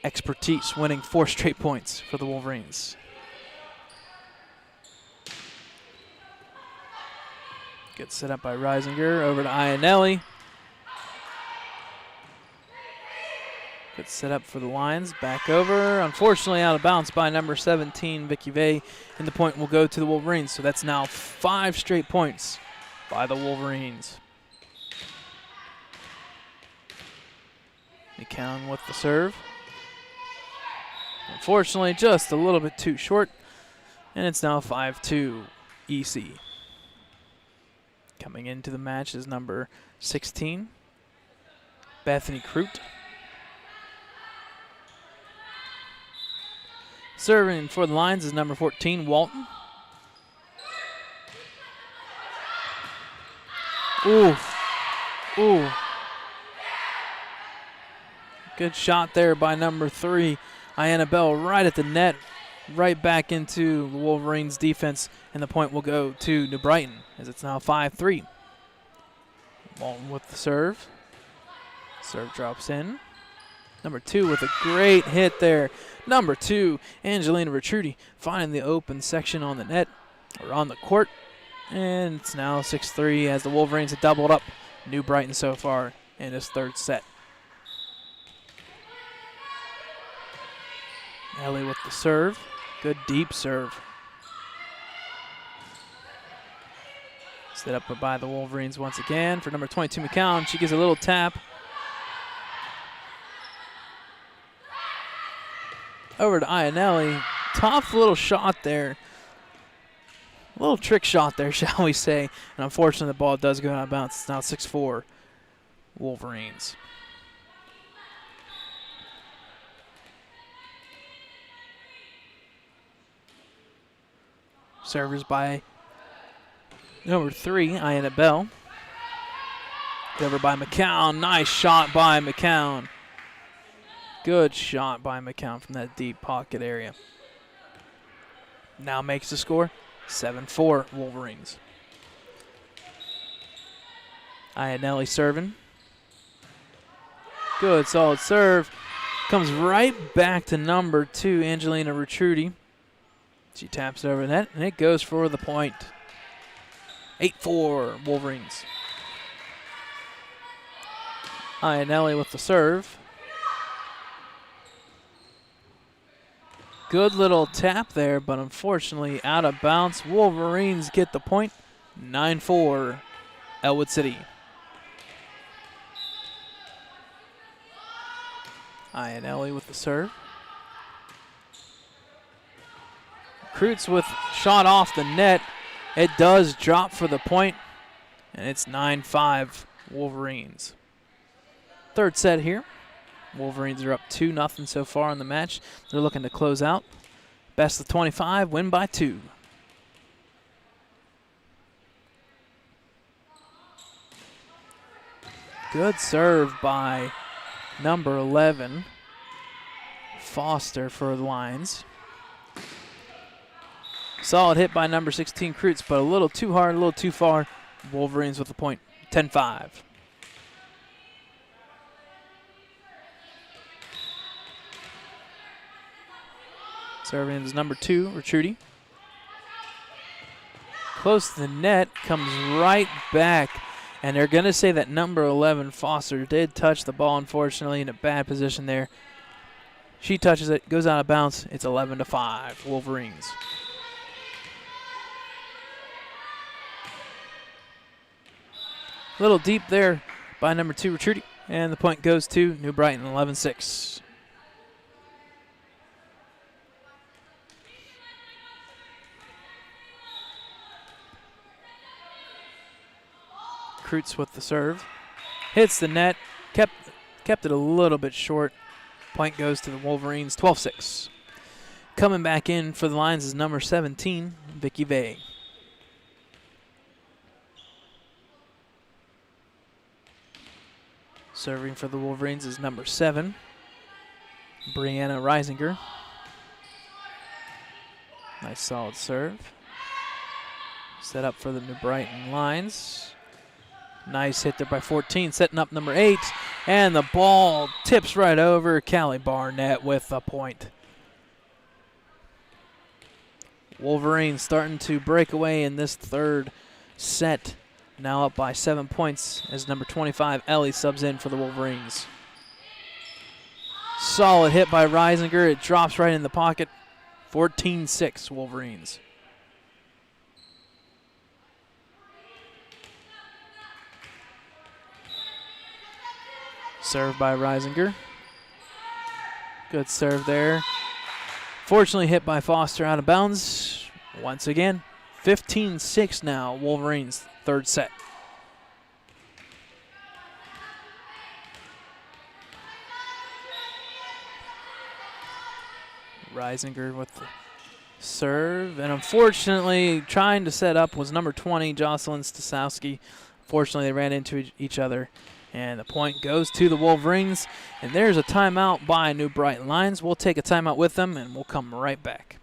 expertise, winning 4 straight points for the Wolverines. Good set up by Reisinger over to Iannelli. Good set up for the Lions. Back over. Unfortunately out of bounds by number 17, Vicky Vey. And the point will go to the Wolverines. So that's now 5 straight points by the Wolverines. McCown with the serve. Unfortunately, just a little bit too short. And it's now 5-2 EC. Coming into the match is number 16, Bethany Crute. Serving for the Lions is number 14, Walton. Ooh. Ooh. Good shot there by number 3, Ayanna Bell, right at the net, right back into the Wolverines' defense, and the point will go to New Brighton as it's now 5-3. Walton with the serve. Serve drops in. Number 2 with a great hit there. Number 2, Angelina Retruti, finding the open section on the net, or on the court. And it's now 6-3 as the Wolverines have doubled up New Brighton so far in this third set. Ellie with the serve. Good deep serve. Set up by the Wolverines once again for number 22, McCown. She gives a little tap. over to Iannelli. Tough little shot there. A little trick shot there, shall we say. And unfortunately, the ball does go out of bounds. It's now 6-4 Wolverines. Servers by number 3, Ianna Bell. Over by McCown. Nice shot by McCown. Good shot by McCown from that deep pocket area. Now makes the score 7-4 Wolverines. Iannelli serving. Good solid serve. Comes right back to number 2, Angelina Retruti. She taps it over the net, and it goes for the point. 8-4 Wolverines. Iannelli with the serve. Good little tap there, but unfortunately out of bounds. Wolverines get the point. 9-4 Ellwood City. Iannelli with the serve. Kreutz with shot off the net. It does drop for the point, and it's 9-5 Wolverines. Third set here. Wolverines are up 2-0 so far in the match. They're looking to close out. Best of 25, win by 2. Good serve by number 11, Foster for the Lions. Solid hit by number 16, Kreutz, but a little too hard, a little too far. Wolverines with the point, 10-5. Serving is number 2, Retruti. Close to the net, comes right back. And they're going to say that number 11, Foster, did touch the ball, unfortunately, in a bad position there. She touches it, goes out of bounds. It's 11-5, Wolverines. A little deep there by number 2, Retruti. And the point goes to New Brighton, 11-6. Kreutz with the serve. Hits the net. Kept it a little bit short. Point goes to the Wolverines, 12-6. Coming back in for the Lions is number 17, Vicky Vay. Serving for the Wolverines is number 7, Brianna Reisinger. Nice solid serve. Set up for the New Brighton Lions. Nice hit there by 14, setting up number 8. And the ball tips right over. Callie Barnett with the point. Wolverines starting to break away in this third set. Now up by 7 points as number 25, Ellie, subs in for the Wolverines. Solid hit by Reisinger. It drops right in the pocket. 14-6 Wolverines. Serve by Reisinger. Good serve there. Fortunately hit by Foster out of bounds. Once again, 15-6 now, Wolverines, third set. Reisinger with the serve. And unfortunately, trying to set up was number 20, Jocelyn Stasowski. Unfortunately, they ran into each other. And the point goes to the Wolverines. And there's a timeout by New Brighton Lions. We'll take a timeout with them, and we'll come right back.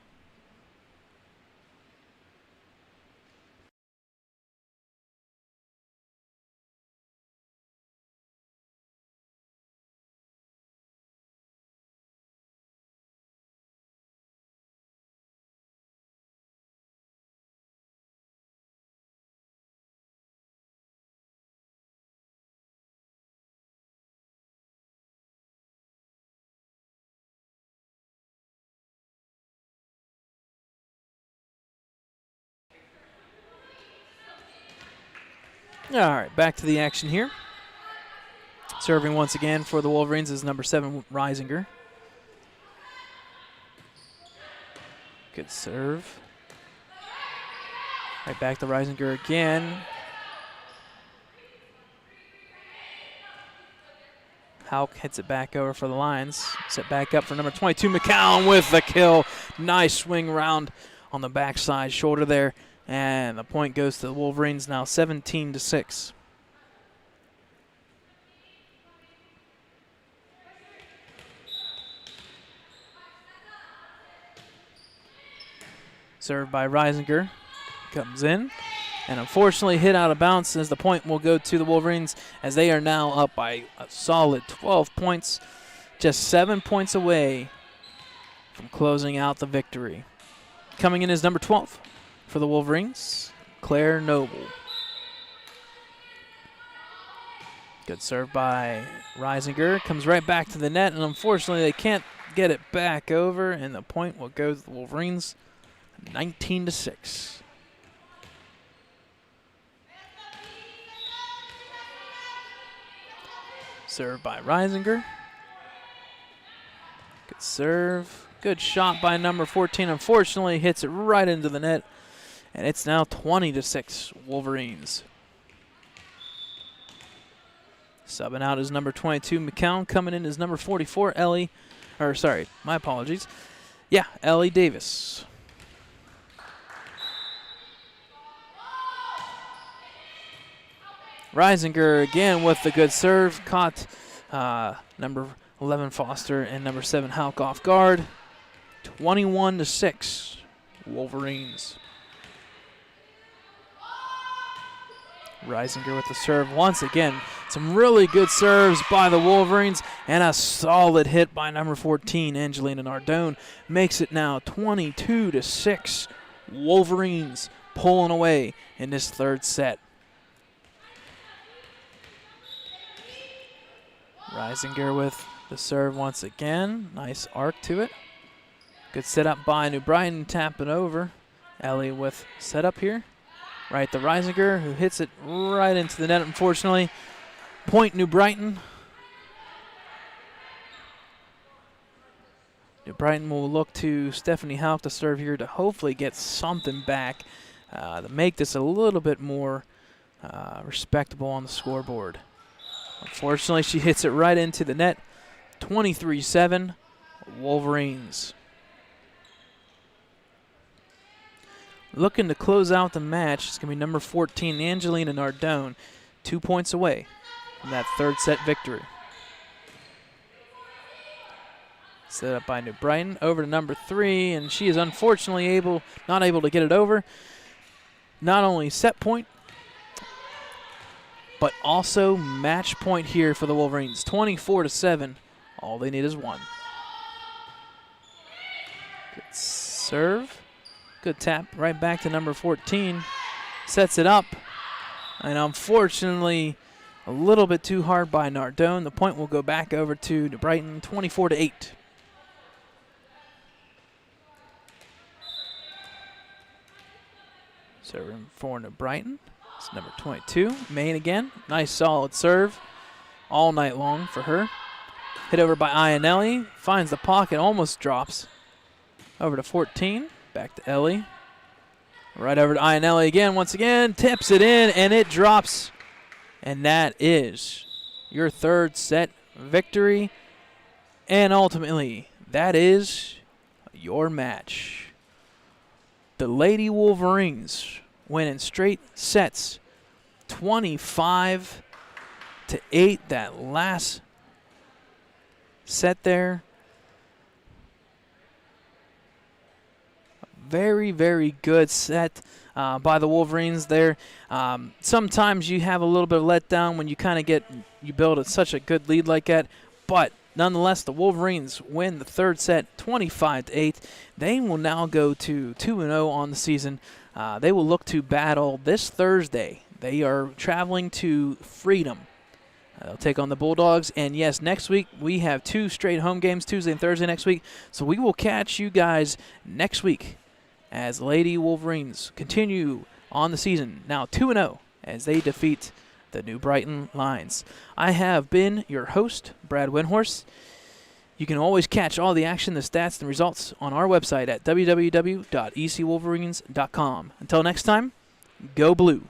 All right, back to the action here. Serving once again for the Wolverines is number 7, Reisinger. Good serve. Right back to Reisinger again. Hauk hits it back over for the Lions. Set back up for number 22, McCown with the kill. Nice swing round on the backside shoulder there. And the point goes to the Wolverines, now 17-6. Served by Reisinger. Comes in. And unfortunately hit out of bounds as the point will go to the Wolverines as they are now up by a solid 12 points. Just 7 points away from closing out the victory. Coming in is number 12 for the Wolverines, Claire Noble. Good serve by Reisinger. Comes right back to the net, and unfortunately they can't get it back over, and the point will go to the Wolverines, 19-6. Serve by Reisinger. Good serve. Good shot by number 14. Unfortunately, hits it right into the net. And it's now 20-6 Wolverines. Subbing out is number 22, McCown. Coming in is number 44, Ellie Davis. Reisinger again with the good serve. Caught number 11 Foster and number 7 Hauk off guard. 21-6 Wolverines. Reisinger with the serve once again. Some really good serves by the Wolverines and a solid hit by number 14, Angelina Nardone. Makes it now 22-6 Wolverines pulling away in this third set. Reisinger with the serve once again. Nice arc to it. Good setup by New Brighton, tapping over. Ellie with setup here. Right to Reisinger, who hits it right into the net, unfortunately. Point New Brighton. New Brighton will look to Stephanie Hauk to serve here to hopefully get something back to make this a little bit more respectable on the scoreboard. Unfortunately, she hits it right into the net. 23-7, Wolverines. Looking to close out the match, it's going to be number 14, Angelina Nardone, 2 points away from that third set victory. Set up by New Brighton, over to number 3, and she is unfortunately not able to get it over. Not only set point, but also match point here for the Wolverines. 24-7. All they need is one. Good serve. Good tap right back to number 14. Sets it up. And unfortunately, a little bit too hard by Nardone. The point will go back over to New Brighton, 24-8. Serving for New Brighton. It's number 22, Maine again. Nice solid serve all night long for her. Hit over by Ionelli. Finds the pocket, almost drops. Over to 14. Back to Ellie. Right over to Ionelli again. Once again, tips it in, and it drops. And that is your third set victory. And ultimately, that is your match. The Lady Wolverines win in straight sets, 25-8. That last set there. Very, very good set by the Wolverines there. Sometimes you have a little bit of letdown when you build such a good lead like that, but nonetheless, the Wolverines win the third set, 25-8. They will now go to 2-0 on the season. They will look to battle this Thursday. They are traveling to Freedom. They'll take on the Bulldogs. And, yes, next week we have 2 straight home games, Tuesday and Thursday next week. So we will catch you guys next week as Lady Wolverines continue on the season. Now 2-0 as they defeat the New Brighton Lions. I have been your host, Brad Windhorse. You can always catch all the action, the stats, and results on our website at www.ecwolverines.com. Until next time, go blue.